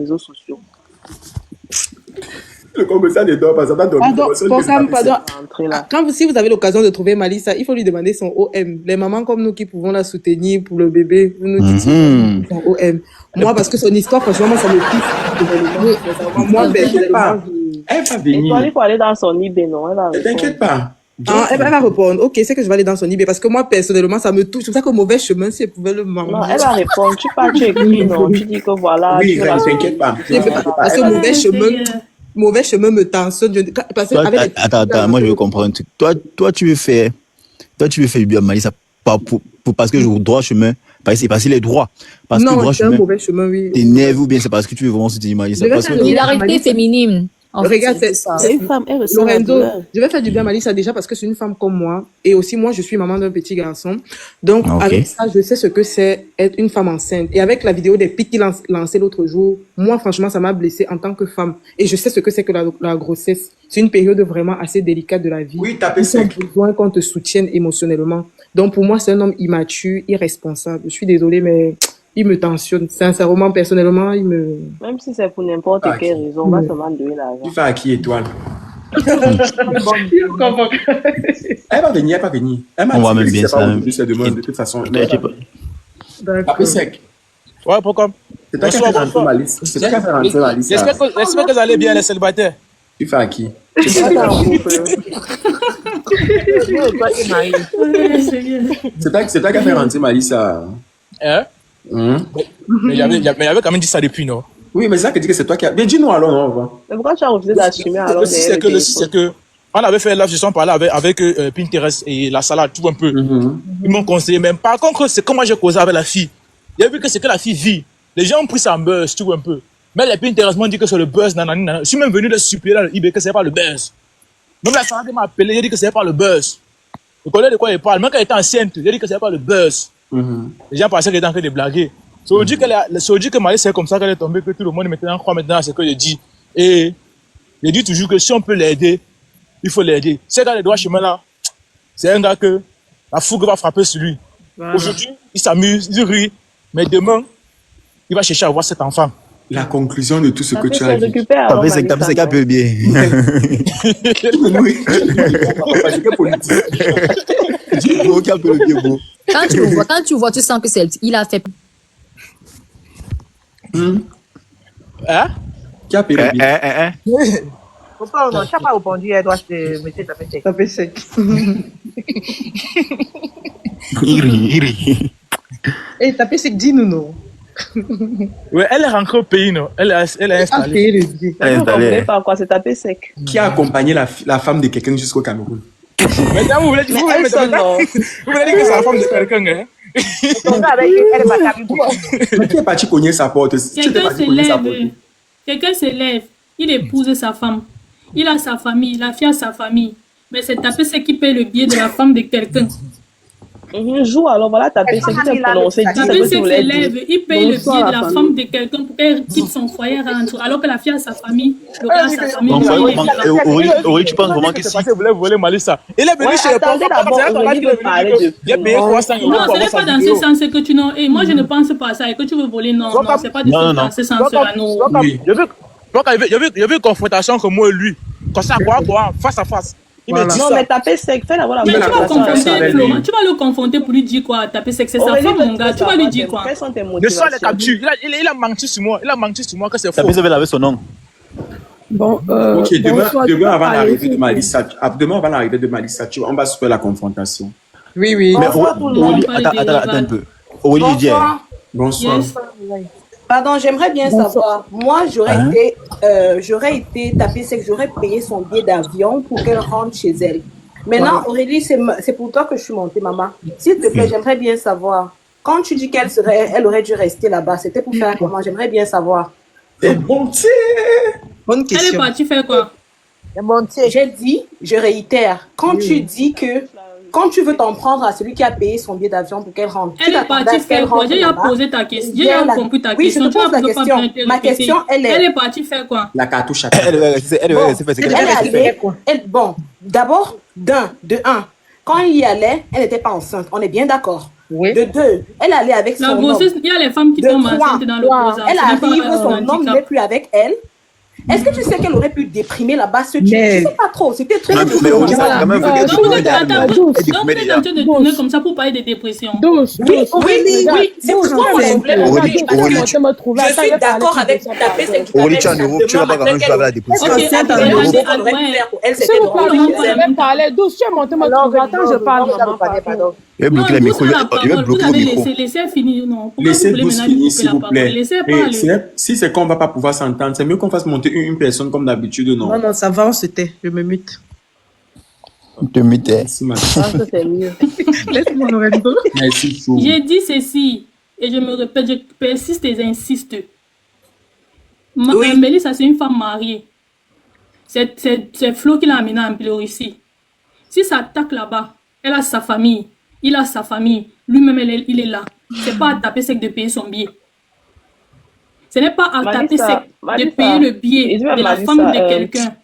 réseaux sociaux. Le commerçant ne dort pas, ça va dormir. Si vous avez l'occasion de trouver Malissa, il faut lui demander son OM. Les mamans comme nous qui pouvons la soutenir pour le bébé, vous nous dites son OM. Moi, parce que son histoire, franchement, moi, ça me kiffe. Moi, personnellement, elle va venir. Il faut aller dans son IB, non? Ne t'inquiète pas. Elle va répondre. Ok, c'est que je vais aller dans son IB parce que moi, personnellement, ça me touche. C'est pour ça que mauvais chemin, si elle pouvait le manger. Non, elle va répondre. Tu écris, non? Tu dis que voilà. Oui, ne t'inquiète pas. Parce que mauvais chemin me tensionne. Attends, moi je veux comprendre un truc. Toi, tu veux faire du bien, Malissa, parce que je droit chemin, parce qu'il est droit. Parce que droit c'est un mauvais chemin, oui. T'énerves ou bien c'est parce que tu veux vraiment soutenir Malissa. Solidarité féminine. Regarde, c'est une femme, elle Lorenzo, je vais faire du bien à Malissa déjà parce que c'est une femme comme moi et aussi moi je suis maman d'un petit garçon, donc avec ça je sais ce que c'est être une femme enceinte et avec la vidéo des pics qu'il lancé l'autre jour, moi franchement ça m'a blessée en tant que femme et je sais ce que c'est que la grossesse. C'est une période vraiment assez délicate de la vie. Oui, taper sec. On a besoin qu'on te soutienne émotionnellement. Donc pour moi c'est un homme immature, irresponsable. Je suis désolée mais il me tensionne. Sincèrement, personnellement, il me... Même si c'est pour n'importe quelle raison, on va seulement donner l'argent. Tu fais à qui, étoile? Elle va venir, elle va venir. On va même bien ça. De toute façon. Taper sec. Ouais, pourquoi? C'est toi qui as fait rentrer ma liste. C'est toi qui as fait rentrer ma liste. J'espère que vous allez bien, les célibataires. Tu fais à qui? C'est toi qui as fait rentrer ma liste. Hein? Mais il y avait quand même dit ça depuis, non? Oui, mais c'est ça qui dit que c'est toi qui as... Mais dis-nous alors, on va. Mais pourquoi tu as refusé d'assumer alors? Le si, c'est que on avait fait la gestion par là avec Pinterest et la salade, tout un peu. Ils m'ont conseillé, mais par contre, c'est comment j'ai causé avec la fille. Il y a vu que c'est que la fille vit. Les gens ont pris ça en buzz, tout un peu. Mais les Pinterest m'ont dit que c'est le buzz, nanani, nanani. Je suis même venu de supplier dans le eBay que c'est pas le buzz. Même la salade m'a appelé, j'ai dit que c'est pas le buzz. Je connais de quoi il parle. Même quand elle était enceinte, j'ai dit que c'est pas le buzz. Les gens pensaient qu'elle était en train de blaguer. C'est aujourd'hui que Malissa c'est comme ça qu'elle est tombée, que tout le monde maintenant croit maintenant à ce que je dis. Et je dis toujours que si on peut l'aider, il faut l'aider. C'est dans les droits chemin là, c'est un gars que la fougue va frapper sur lui. Voilà. Aujourd'hui, il s'amuse, il rit, mais demain, il va chercher à voir cet enfant. La conclusion de tout ce que tu as dit. T'as fait un peu bien. Quand tu vois, tu sens que c'est il a fait. Hein? Qui a payé? Pourquoi on n'a pas répondu, elle doit se mettre taper sec. Taper sec. Il rit. Et taper sec, dis-nous non. Ouais, elle est rentrée au pays, non? Elle est installée. Elle est installée. Par quoi? C'est taper sec. Qui a accompagné la femme de quelqu'un jusqu'au Cameroun? Maintenant, vous voulez dire que c'est la femme de quelqu'un, hein? Mais qui est parti cogner sa porte? Quelqu'un se lève, il épouse sa femme. Il a sa famille, la fille a sa famille. Mais c'est taper sec qui paye le billet de la femme de quelqu'un. Joue alors, voilà, taper sec qui t'a prononcé. Taper sec se lève, il paye le billet de la femme de quelqu'un pour qu'elle quitte son foyer, rentre. Alors que la fille a sa famille, le gars a sa famille. Aurélie, tu penses vraiment que si vous voulez voler Malissa? Il est venu chez le papa. Il a payé 300 €. Non, ce n'est pas dans ce sens que tu n'as. Et moi, je ne pense pas à ça. Et que tu veux voler, non, c'est pas dans ce sens-là, non. Il y avait une confrontation comme moi et lui. Comme ça, quoi, face à face. Non, mais taper sec, fais la voilà. Mais tu vas le confronter pour lui dire quoi? Taper sec, c'est sa femme, mon gars. Tu vas lui dire quoi? Le soir, il est capturé. Il a menti sur moi. Il a menti sur moi que c'est faux. Taper sec avec son nom. Bon, ok, demain avant l'arrivée de Malissa, on va se faire la confrontation. Oui. Mais Aurélie, attends un peu. Aurélie, dis. Bonsoir. Pardon, j'aimerais bien savoir. Moi, j'aurais été tapée sec, j'aurais payé son billet d'avion pour qu'elle rentre chez elle. Maintenant, Aurélie, c'est pour toi que je suis montée, maman. S'il te plaît, j'aimerais bien savoir. Quand tu dis elle aurait dû rester là-bas, c'était pour faire comment? J'aimerais bien savoir. Bonne question. Elle est partie faire quoi? J'ai dit, je réitère, quand tu dis que quand tu veux t'en prendre à celui qui a payé son billet d'avion pour qu'elle rentre, elle est partie faire quoi? J'ai posé ta question. J'ai compris ta question. Oui, je te pose la question. Ma question, elle est partie faire quoi? La cartouche à Bon, d'abord, de un, quand il y allait, elle n'était pas enceinte. On est bien d'accord. Oui. De 2, elle allait avec son La homme. grossesse, il y a les femmes qui De tombent 3, enceintes dans le posage. elle Ce n'est pas arrive, un son homme handicap. n'est plus avec elle. Est-ce que tu sais qu'elle aurait pu déprimer là-bas ce type? Je ne sais pas trop. C'était trop. Mais on dit ça quand même. Donc, vous êtes en train déjà. de tourner comme ça pour parler de dépression. Oui, c'est pourquoi moi je voulais me dire. Je suis d'accord avec taper cette Aurélie, tu es en Europe, tu vas pas quand même jouer avec la dépression. Ok, elle, S'il vous plaît, je vais parler douce. Tu es monté me trouver. Attends, je parle. Pardon. Il va bloquer le micro. Il va bloquer le micro. Laissez finir, non. Laissez tous finir, s'il vous plaît. Laissez Et parler. si c'est qu'on va pas pouvoir s'entendre, c'est mieux qu'on fasse monter une personne comme d'habitude, non? Non, ça va, on se tait. Je me mute. Te mutais. Merci, madame. c'est mieux. Laisse-moi Lorenzo. Merci, chou. J'ai dit ceci, et je me répète, je persiste et j'insiste. Mélissa, c'est une femme mariée. C'est Flo qui l'a amenée en Biélorussie. Si ça attaque là-bas, elle a sa famille, il a sa famille, lui-même il est là. C'est pas à taper sec de payer son billet. Ce n'est pas à taper sec de payer le billet de la femme de quelqu'un.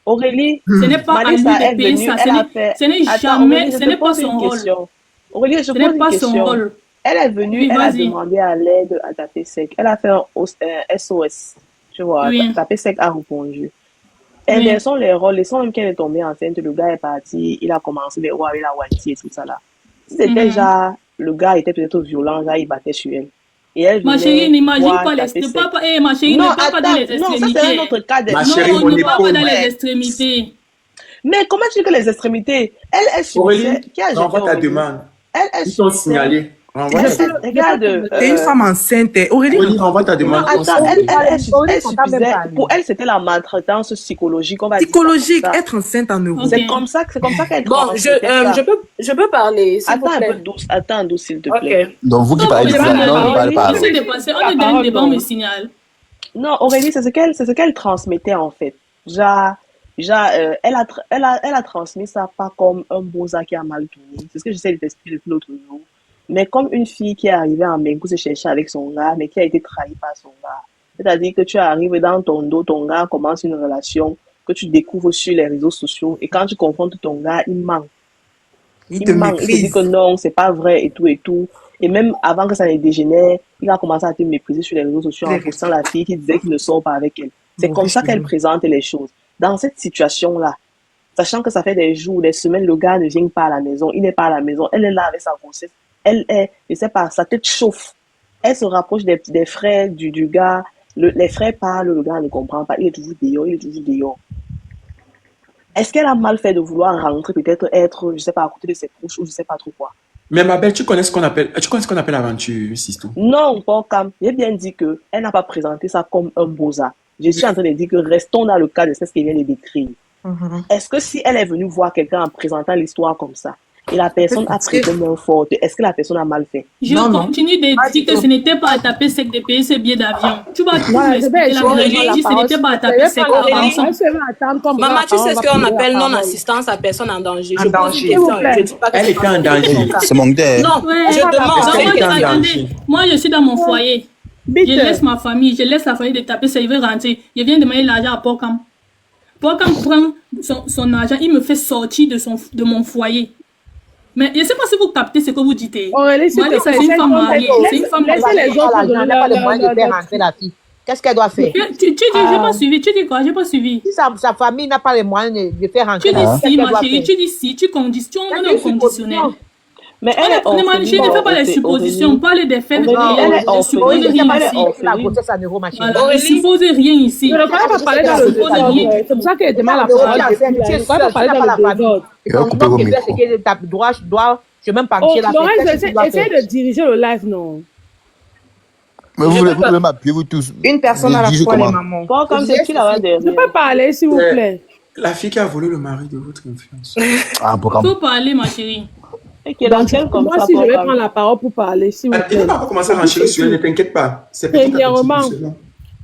Aurélie, Ce n'est pas à lui de payer ça. Ce n'est jamais, ce n'est pas son rôle. Aurélie, je Ce pose n'est une pas son question. rôle. Elle est venue, Oui, elle a vas-y. demandé à l'aide à taper sec. Elle a fait un SOS. Tu vois, Oui. taper sec a répondu. Oui. Quels sont les rôles? Les sons même qu'elle est tombée enceinte, le gars est parti, il a commencé les avec la wanti et tout ça là. C'était déjà, le gars était peut-être violent, là, il battait sur elle. Et elle Ma venait chérie, n'imagine voir pas taper les... sec. ma chérie, Non, ne parle pas dans attends, les non, ça extrémités. c'est un autre cas de... Ma chérie, Non, mon ne parle pas épaule. dans les extrémités. Mais comment tu dis que les extrémités? Elle subissait... Aurélie, Qui a jeté renvoie ta Aurélie? demande. Elle Ils t'ont subissait... signalé. Renvoie ta demande. Regarde, T'es une femme enceinte. Aurélie, Aurélie, renvoie ta demande. non, attends, elle suffisait, pour elle, c'était la maltraitance psychologique, on va dire psychologique, ça comme ça. être enceinte en Europe. Ok. C'est comme ça qu'elle Bon, transmettait ça. je peux parler, s'il vous Attends un plaît. peu douce, s'il te plaît. Ok. Donc vous qui Non, parlez de on ça, est non, ne parlez pas. on s'est dépassé. On est dans le débat, on me signale. Non, Aurélie, c'est ce qu'elle transmettait en fait. Elle a transmis ça pas comme un boza qui a mal tourné. C'est ce que j'essaie de t'expliquer depuis l'autre jour. Mais comme une fille qui est arrivée en Benkou se chercher avec son gars, mais qui a été trahie par son gars. C'est-à-dire que tu arrives dans ton dos, ton gars commence une relation que tu découvres sur les réseaux sociaux. Et quand tu confrontes ton gars, il ment. Il te Il te dit méprise. que non, c'est pas vrai et tout et tout. Et même avant que ça ne dégénère, il a commencé à te mépriser sur les réseaux sociaux en postant la fille qui disait qu'il ne sort pas avec elle. C'est comme ça qu'elle présente les choses. Dans cette situation-là, sachant que ça fait des jours, des semaines, le gars ne vient pas à la maison, il n'est pas à la maison, elle est là avec sa grossesse, elle est, je sais pas, sa tête chauffe. Elle se rapproche des frères du gars, les frères parlent, le gars ne comprend pas, il est toujours dehors. Est-ce qu'elle a mal fait de vouloir rentrer, peut-être être, je sais pas, à côté de ses proches ou je sais pas trop quoi? Mais ma belle, tu connais ce qu'on appelle aventure, Sisto? Non, pas comme. J'ai bien dit que elle n'a pas présenté ça comme un boza. Je suis en train de dire que restons dans le cas de ce qu'elle vient de décrire. Est-ce que si elle est venue voir quelqu'un en présentant l'histoire comme ça, et la personne a pris de main forte, est-ce que la personne a mal fait? Je continue de dire que ce n'était pas à taper sec de payer ce billet d'avion. Tu vas tout expliquer la vérité. J'ai dit que ce n'était pas à taper sec avant. Maman, tu sais ce qu'on appelle non-assistance à personne en danger. Je pose une question. Je dis pas que Elle était en danger. C'est mon terre. Non, Ouais. je demande. Attendez, moi je suis dans mon foyer. Je laisse ma famille, je laisse la famille de taper ça, il veut rentrer. Je viens demander l'argent à Porcam. Porcam prend son argent, il me fait sortir de mon foyer. Mais je ne sais pas si vous captez ce que vous dites. Aurélie, Moi, c'est une femme mariée. C'est une femme laissez mariée. les autres donner pas le moyen de faire rentrer la fille. Qu'est-ce qu'elle doit faire? Tu dis, j'ai pas suivi. Tu dis quoi? J'ai pas suivi. Si sa famille n'a pas les moyens de faire rentrer Tu dis la fille, si, qu'est-ce qu'elle ma doit chérie. faire? Tu dis si. Tu conditionnes. On est au conditionnel. Mais elle est Je ne fais pas les suppositions. Parle des faits. Elle est Je ne suppose orpheline. rien Elle est ici. La grossesse en euro, ma chérie. Voilà, je ne suppose rien ici. Je ne peux pas parler dans le désordre. C'est pour ça qu'elle demande la parole. Je ne peux pas parler dans le désordre. Il va couper vos micros. Je même pas Oh, Laurence, essaie de diriger le live, non? Mais vous voulez m'appuyer, vous tous. Une personne à la Dirigez fois, les comment? mamans. Bon, comme c'est qui là-bas Je derrière? peux parler, s'il vous plaît. La fille qui a volé le mari de votre influence. Ah, pour Il faut parler, ma chérie. Et qui est dans quel comme Moi, ça? si je vais prendre la parole pour parler, s'il vous Tu ne plaît. vas pas commencer à renchérir sur elle, ne t'inquiète pas. C'est petit à petit,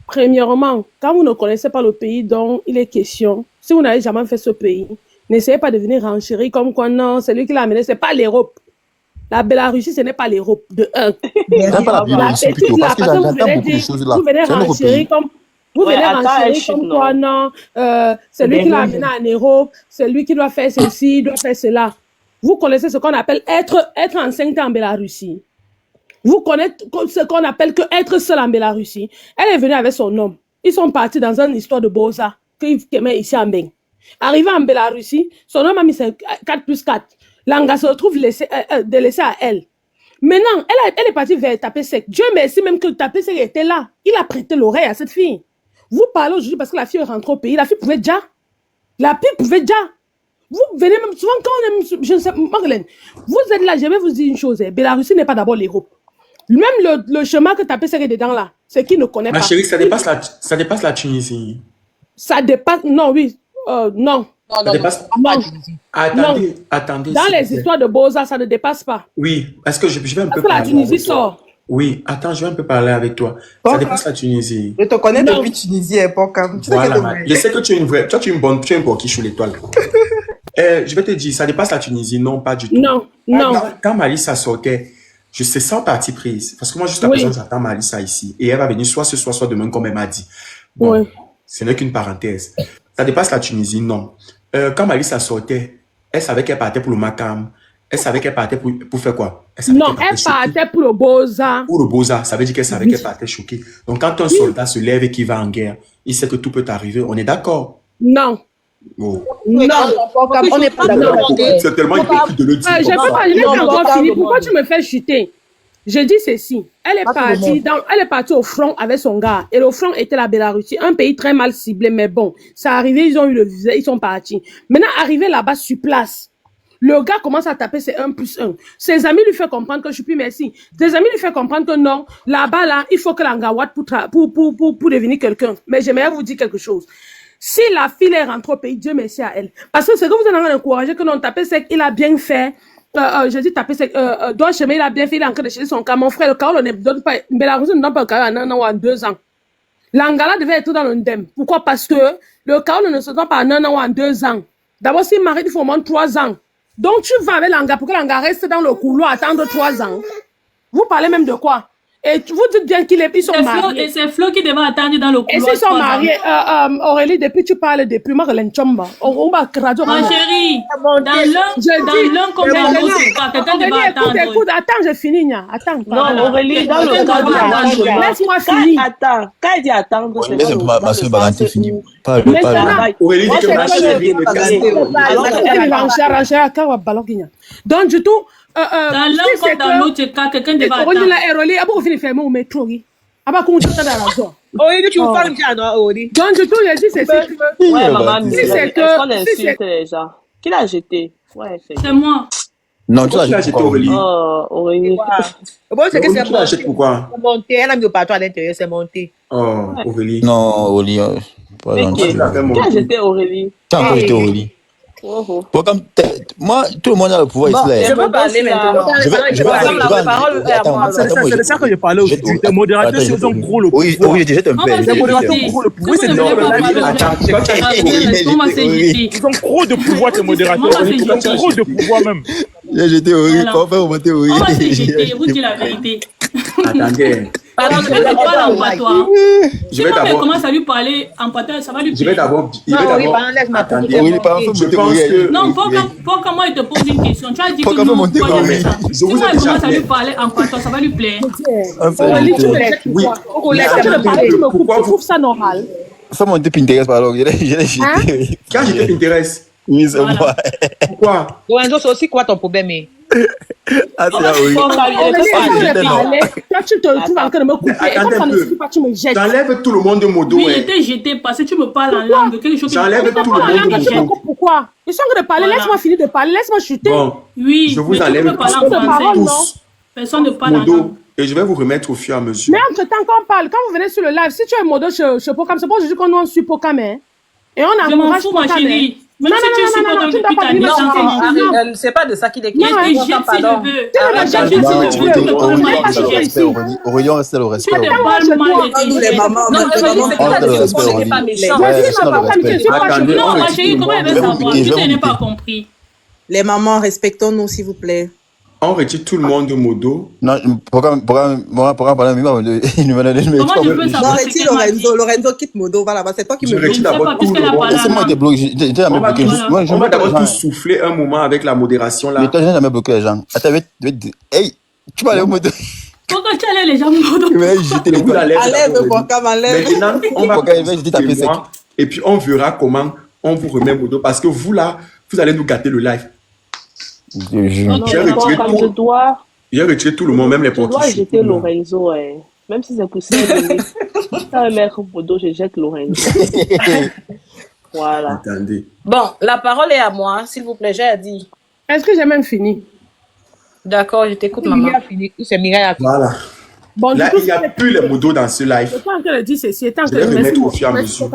Premièrement, quand vous ne connaissez pas le pays dont il est question, si vous n'avez jamais fait ce pays, n'essayez pas de venir renchérir comme quoi non, c'est lui qui l'a amené, c'est pas l'Europe. La Bélarussie, ce n'est pas l'Europe, de un. C'est pas la Biélorussie plutôt, parce que j'entends beaucoup de choses là. Vous venez C'est un autre renchérir pays. comme... Vous venez renchérir comme quoi non, c'est lui qui l'a amené en Europe, c'est lui qui doit faire ceci, doit faire cela. Vous connaissez ce qu'on appelle être enceinte en Bélarussie. Vous connaissez ce qu'on appelle que être seule en Bélarussie. Elle est venue avec son homme. Ils sont partis dans une histoire de Boza qui met ici en Beng. Arrivé en Bélarussie, son homme a mis 4+4. Langa se retrouve délaissé à elle. Maintenant, elle est partie vers Tapé Sec. Dieu merci même que Tapé Sec était là. Il a prêté l'oreille à cette fille. Vous parlez aujourd'hui parce que la fille est rentrée au pays. La fille pouvait déjà. La fille pouvait déjà. Vous venez même souvent quand on est... Je ne sais pas, Marlène, vous êtes là, je vais vous dire une chose. Bélarussie n'est pas d'abord l'Europe. Même le chemin que Tapé Sec est dedans là, c'est qui ne connaît pas. Ma chérie, ça dépasse la Tunisie. Ça dépasse... Non, oui. Non. Ça dépasse... Attendez. Dans les histoires de Boza, ça ne dépasse pas. Oui, est-ce que je vais un peu parler la Tunisie sort. Oui, attends, je vais un peu parler avec toi. Ça dépasse la Tunisie. Je te connais depuis Tunisie, époque. Voilà, je sais que tu es une vraie... Toi, tu es une bonne... Tu es une qui sous l'étoile. Je vais te dire, ça dépasse la Tunisie. Non, pas du tout. Non. Quand Malissa sortait, je sais sans parti prise. Parce que moi, jusqu'à présent, j'attends Malissa ici. Et elle va venir soit ce soir, soit demain, comme elle m'a dit. Bon, ce n'est qu'une parenthèse. Ça dépasse la Tunisie, non. Quand Malissa sortait, elle savait qu'elle partait pour le Macam. Elle savait qu'elle partait pour faire quoi? Elle partait pour le Boza. Pour le Boza, ça veut dire qu'elle savait qu'elle partait choquée. Donc, quand un soldat se lève et qu'il va en guerre, il sait que tout peut arriver. On est d'accord? Non. Oh. Non. On n'est pas d'accord. C'est tellement hypocrite de le dire. Je n'ai pas encore fini. Pourquoi tu me fais chuter? Je dis ceci. Elle est partie au front avec son gars. Et le front était la Bélarussie. Un pays très mal ciblé, mais bon. C'est arrivé, ils ont eu le visa, ils sont partis. Maintenant, arrivé là-bas sur place, le gars commence à taper ses 1+1. Ses amis lui font comprendre que je suis plus merci. Ses amis lui font comprendre que non, là-bas, là, il faut que l'Angawat pour devenir quelqu'un. Mais j'aimerais vous dire quelque chose. Si la fille est rentrée au pays, Dieu merci à elle. Parce que c'est que vous êtes en train d'encourager que non, taper sec, il a bien fait. Je dis taper sec, doigt chemin, il a bien fait, il est en train de chercher son cas. Mon frère, le Carole ne donne pas, Bélarussie ne donne pas le Carole en 1 an ou en 2 ans. L'Angala devait être dans le ndem. Pourquoi? Parce que le Carole ne se donne pas en 1 an ou en 2 ans. D'abord, s'il marie, il faut au moins 3 ans. Donc, tu vas avec l'Anga pour que l'Anga reste dans le couloir, attendre 3 ans. Vous parlez même de quoi? Et vous dites bien qu'ils sont mariés. Et c'est Flo qui devait attendre dans le couloir. Et s'ils sont mariés, Aurélie, depuis tu parles depuis Marlène Chomba. Ma chérie, dans l'un comme dans l'autre, quelqu'un devait attendre. Écoute, attends, je finis, Nia. Attends. Non, Aurélie, dans le cas laisse-moi finir. Attends, quand elle dit attendre, c'est laisse ma soeur Baranté finir. Pas Aurélie dit que ma chérie ne casse. Donc, du tout, dans l'un comme dans l'autre cas, quelqu'un devait attendre. Donc, du tout, je dis c'est ça. Ouais, maman, est-ce qu'on insulte les gens? Qui l'a jeté? Ouais, c'est moi. Non, tu l'as jeté, Aurélie. Oh, Aurélie. Bon, c'est que c'est tu l'as jeté pourquoi? C'est monté, elle a mis le partout à l'intérieur, c'est monté. Oh, Aurélie. Non, Aurélie, pas gentil. Qui a jeté Aurélie? Tu as encore jeté Aurélie. Moi, tout le monde a le pouvoir ici. Je veux parler maintenant. C'est de ça que je parlais aujourd'hui. Les modérateurs, ils ont gros le pouvoir. Oui, je jette un peu. Les modérateurs ont gros le pouvoir. Ils ont gros de pouvoir, ces modérateurs. Ils ont gros de pouvoir même. J'ai jeté Aurélie. Enfin, remonter Aurélie. On va se jeter, vous dites la vérité. Attendez. Pardon, je vais parler en patois. Je vais d'abord. Commence à lui parler en patois, ça va lui plaire. Je vais d'abord. Attendez. Je pense que. Non, pourquoi moi il te pose une question? Tu as dit que non, pourquoi je fais ça? Si moi il commence à lui parler en patois, ça va lui plaire. Oui. Pourquoi vous trouvez ça normal? Ça m'a dit Pinterest, alors. Je l'ai jeté. Quand j'étais Pinterest. Oui, c'est moi. Pourquoi? Lorenzo, c'est aussi quoi ton problème? Ah, c'est oui. Toi, tu te retrouves en train de me couper. Et quand ça ne suffit pas, tu me jettes. J'enlève tout le monde de modo. Oui, j'étais jeté parce que tu me parles en langue. Quelque chose. J'enlève tout le monde de modo. Pourquoi? Ils sont en train de parler. Laisse-moi finir de parler. Laisse-moi chuter. Bon. Oui. Je vous enlève tous. Personne ne parle en langue. Et je vais vous remettre au fur et à mesure. Mais entre-temps qu'on parle, quand vous venez sur le live, si tu es modo chez Pocam, c'est pas juste qu'on nous suit Pocam, hein. Et on encourage Pocam. Même si tu suis pendant depuis ta naissance, c'est pas de ça qu'il est question. Aurélie, on reste le respect. Les mamans, non, ma chérie, comment elle veut savoir? Tu n'as pas compris. Les mamans, respectons-nous, s'il vous plaît. On retire tout le monde de Modo. Non, pourquoi parler il nous va donner le Comment je peux savoir ce qu'elle m'a dit? Lorenzo quitte Modo, va là-bas, c'est toi qui Je me retire Je sais pas, d'abord tout puisqu'elle le a monde. parlé à Laissez-moi moi. te bloquer. J'ai jamais bloqué. Voilà. On va d'abord tout souffler un moment avec la modération là. Mais toi, j'ai jamais bloqué les gens. Attends, hey, tu vas aller au moto. Pourquoi tu allais les gens me Tu vas jeter les Vous la lève Enlève, d'abord. Bokam, enlève. Maintenant, on va Bokam, il va jeter ta PC. et puis on verra comment on vous remet Modo parce que vous là, vous allez nous gâter le live. Je jure. Non, J'ai mais retiré quand tout. je dois, J'ai retiré tout le monde, même les je dois portiches. jeter Lorenzo, même si c'est pour 5 minutes. Ça va mettre Modo, je jette Lorenzo. Voilà. Attendez. Bon, la parole est à moi, s'il vous plaît, j'ai dit. Est-ce que j'ai même fini? D'accord, je t'écoute, maman. Mireille a fini. C'est Mireille a fini. Voilà. Bon, Là, du coup, il n'y a plus les modos dans ce live. ce qu'elle est en train de dire, c'est Je vais remettre au fur et à mesure.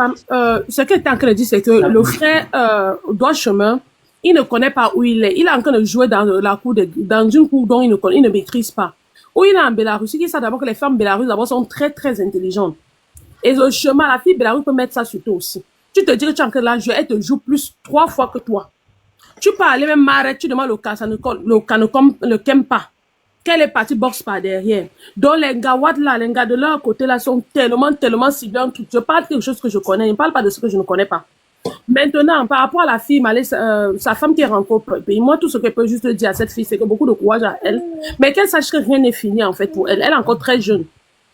ce qu'elle est en train de dire, c'est que le frère droit chemin, il ne connaît pas où il est. Il est en train de jouer dans la cour dans une cour dont il ne maîtrise pas. Où il est en Bélarus, il sait d'abord que les femmes bélarusses d'abord sont très très intelligentes. Et le chemin, la fille bélarusse peut mettre ça sur toi aussi. Tu te dis que tu es en train de la jouer, elle te joue 3 fois que toi. Tu peux aller même m'arrêter, tu demandes le canocom ne t'aime pas. Qu'elle est partie boxe par derrière. Donc les gawad là, les gars de leur côté là sont tellement ciblés. Je parle de quelque chose que je connais, je ne parle pas de ce que je ne connais pas. Maintenant, par rapport à la fille, sa femme qui rencontre le pays, moi tout ce que je peux juste dire à cette fille, c'est que beaucoup de courage à elle, mais qu'elle sache que rien n'est fini en fait pour elle. Elle est encore très jeune.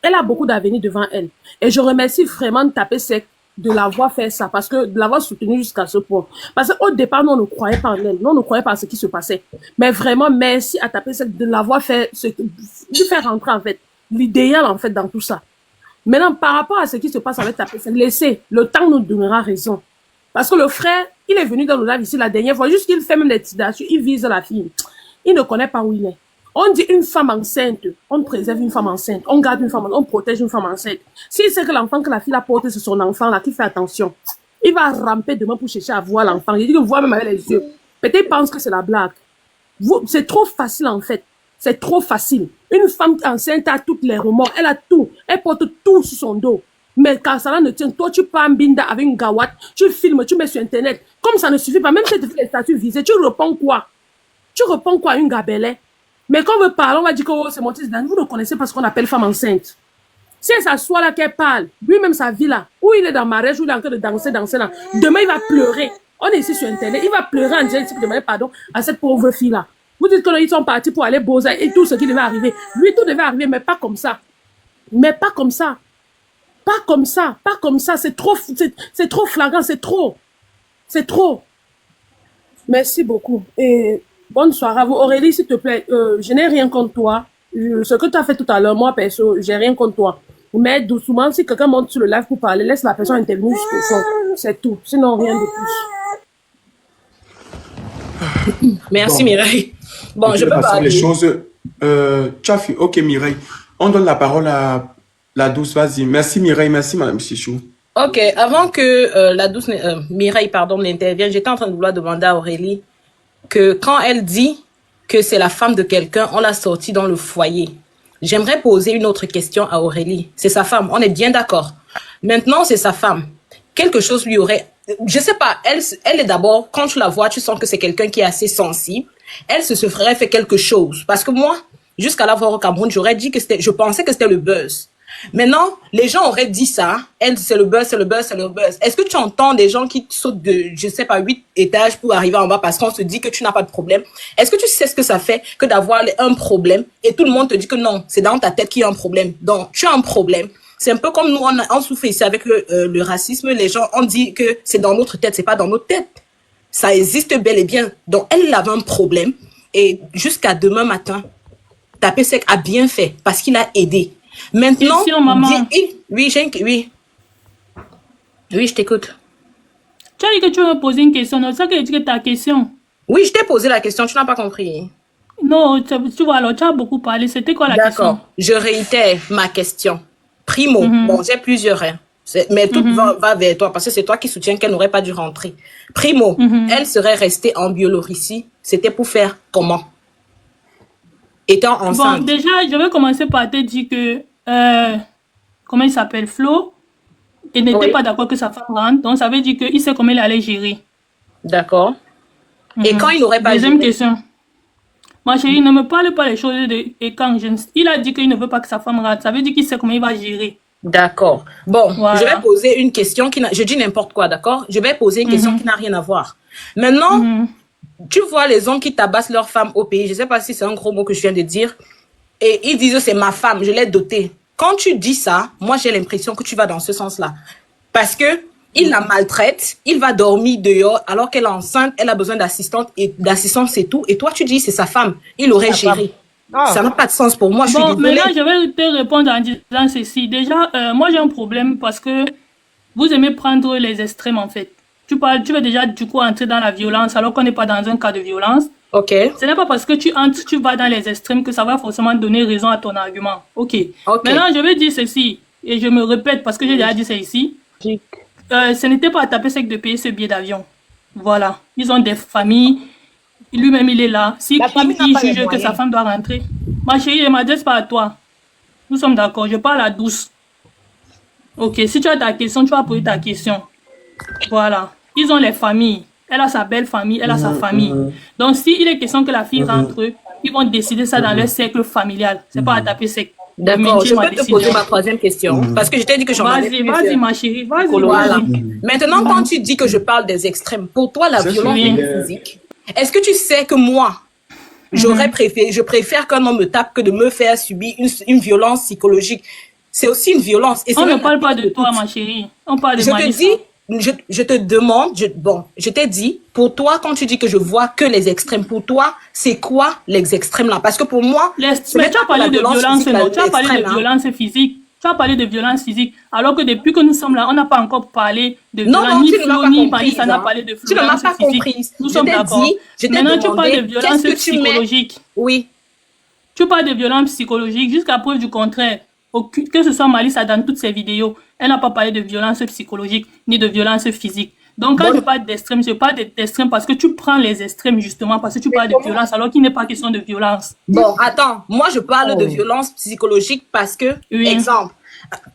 Elle a beaucoup d'avenir devant elle. Et je remercie vraiment de taper sec de l'avoir fait ça, parce que de l'avoir soutenu jusqu'à ce point. Parce qu'au départ, nous, on ne croyait pas en elle. Nous, on ne croyait pas à ce qui se passait. Mais vraiment, merci à taper sec de l'avoir fait, de faire rentrer, en fait, l'idéal, en fait, dans tout ça. Maintenant, par rapport à ce qui se passe avec taper sec, laissez, le temps nous donnera raison. Parce que le frère, il est venu dans le live ici la dernière fois, juste qu'il fait même des tirations, il vise la fille. Il ne connaît pas où il est. On dit une femme enceinte, on préserve une femme enceinte, on garde une femme, on protège une femme enceinte. S'il sait que l'enfant que la fille a porté, c'est son enfant là, qui fait attention, il va ramper demain pour chercher à voir l'enfant. Il dit que voit même avec les yeux. Peut-être il pense que c'est la blague. C'est trop facile en fait. C'est trop facile. Une femme enceinte a toutes les remords, elle a tout. Elle porte tout sur son dos. Mais quand ça ne tient, toi tu pars en binda avec une gawat, tu filmes, tu mets sur internet. Comme ça ne suffit pas, même si tu fais les statuts visés, tu réponds quoi? Tu réponds quoi à une gabelée? Mais quand on veut parler, on va dire que oh, c'est mon fils d'Anne. Vous ne connaissez pas ce qu'on appelle femme enceinte. Si elle s'assoit là, qu'elle parle, lui-même sa vie là, où il est dans mariage, où il est en train de danser là, demain il va pleurer. On est ici sur internet, il va pleurer en direct, il demander pardon à cette pauvre fille là. Vous dites qu'ils sont partis pour aller bosser et tout ce qui devait arriver. Lui, tout devait arriver, mais pas comme ça. Mais pas comme ça. Pas comme ça, pas comme ça. C'est trop flagrant, c'est trop. C'est trop. Merci beaucoup. Et bonne soirée à vous. Aurélie, s'il te plaît, je n'ai rien contre toi. Ce que tu as fait tout à l'heure, moi, perso, j'ai rien contre toi. Mais doucement, si quelqu'un monte sur le live pour parler, laisse la personne intervenir jusqu'au fond. C'est tout. Sinon, rien de plus. Merci, Mireille. Bon, je peux parler. Les choses. Ok, Mireille. On donne la parole à la douce. Vas-y. Merci, Mireille. Merci, Madame Chichou. Ok, avant que la douce Mireille, pardon, n'intervienne, j'étais en train de vouloir demander à Aurélie que quand elle dit que c'est la femme de quelqu'un, on l'a sortie dans le foyer. J'aimerais poser une autre question à Aurélie. C'est sa femme, on est bien d'accord. Maintenant, c'est sa femme. Quelque chose lui aurait... Je sais pas, elle est d'abord, quand tu la vois, tu sens que c'est quelqu'un qui est assez sensible. Elle se ferait faire quelque chose. Parce que moi, jusqu'à la voir au Cameroun, j'aurais dit que je pensais que c'était le buzz. Maintenant, les gens auraient dit ça. Elle, c'est le buzz, c'est le buzz, c'est le buzz. Est-ce que tu entends des gens qui sautent de, je sais pas, 8 étages pour arriver en bas parce qu'on se dit que tu n'as pas de problème? Est-ce que tu sais ce que ça fait que d'avoir un problème et tout le monde te dit que non, c'est dans ta tête qu'il y a un problème. Donc, tu as un problème. C'est un peu comme nous, on souffre ici avec le racisme. Les gens, on dit que c'est dans notre tête, c'est pas dans notre tête. Ça existe bel et bien. Donc, elle avait un problème et jusqu'à demain matin, Tapé Sec a bien fait parce qu'il a aidé. Maintenant, question, maman. Oui, je t'écoute. Tu as dit que tu veux me poser une question, non? C'est ça que j'ai dit que ta question. Oui, je t'ai posé la question, tu n'as pas compris. Non, tu vois, alors tu as beaucoup parlé. C'était quoi la question? D'accord, je réitère ma question. Primo, bon, j'ai plusieurs, hein. Mais tout va vers toi, parce que c'est toi qui soutiens qu'elle n'aurait pas dû rentrer. Primo, elle serait restée en Biélorussie. C'était pour faire comment? Étant enceinte. Bon, déjà, je vais commencer par te dire que, comment il s'appelle, Flo, il n'était pas d'accord que sa femme rentre, donc ça veut dire qu'il sait comment il allait gérer. D'accord. Et quand il n'aurait pas Deuxième géré? question. Ma chérie, ne me parle pas les choses de Ekang. Il a dit qu'il ne veut pas que sa femme rate. Ça veut dire qu'il sait comment il va gérer. D'accord. Bon, Voilà. je vais poser une question qui n'a... Je dis n'importe quoi, d'accord? Je vais poser une question qui n'a rien à voir. Maintenant, tu vois les hommes qui tabassent leurs femmes au pays. Je ne sais pas si c'est un gros mot que je viens de dire. Et ils disent c'est ma femme, je l'ai dotée. Quand tu dis ça, moi j'ai l'impression que tu vas dans ce sens-là. Parce que il la maltraite, il va dormir dehors alors qu'elle est enceinte, elle a besoin d'assistance et tout. Et toi tu dis c'est sa femme, il aurait géré. Ça n'a pas de sens pour moi. Je suis Bon, désolée. maintenant, je vais te répondre en disant ceci. Déjà, moi, j'ai un problème parce que vous aimez prendre les extrêmes, en fait. Tu veux déjà, du coup, entrer dans la violence alors qu'on n'est pas dans un cas de violence. Ok. Ce n'est pas parce que tu entres, tu vas dans les extrêmes que ça va forcément donner raison à ton argument. Ok. Maintenant, je vais dire ceci, et je me répète parce que j'ai déjà dit ça ici. Ce n'était pas à taper sec de payer ce billet d'avion. Voilà. Ils ont des familles. Lui-même, il est là. Si il juge que sa femme doit rentrer. Ma chérie, je ne m'adresse pas à toi. Nous sommes d'accord. Je parle à douce. Ok. Si tu as ta question, tu vas poser ta question. Voilà. Ils ont les familles. Elle a sa belle famille, elle a sa famille. Donc, s'il est question que la fille rentre, ils vont décider ça dans leur cercle familial. C'est pas à taper sec. D'accord, je peux te poser ma troisième question. Parce que je t'ai dit que j'en avais plusieurs. Vas-y, ma chérie, vas-y. Voilà. Maintenant, quand tu dis que je parle des extrêmes, pour toi, la violence physique, est-ce que tu sais que moi, je préfère qu'un homme me tape que de me faire subir une violence psychologique. C'est aussi une violence. Et on ne parle pas de toi, ma chérie. On parle de je Malissa. te dis, je te demande, je t'ai dit, pour toi, quand tu dis que je vois que les extrêmes, pour toi, c'est quoi les extrêmes là? Parce que pour moi, mais tu as parlé de violence, non? Tu as parlé de violence physique. Tu as parlé de violence physique. Alors que depuis que nous sommes là, on n'a pas encore parlé de violence. Non, ni tu ne m'as Flo, pas ni compris. Malissa n'a parlé de violence Tu ne m'as pas physique. compris. Nous sommes d'accord. Maintenant, tu parles de violence psychologique. Oui. Tu parles de violence psychologique jusqu'à preuve du contraire. Que ce soit Malissa dans toutes ses vidéos, elle n'a pas parlé de violence psychologique ni de violence physique. Donc, quand je parle d'extrême, je parle d'extrême parce que tu prends les extrêmes justement parce que tu parles de violence alors qu'il n'est pas question de violence. Bon, attends, moi je parle de violence psychologique parce que, exemple,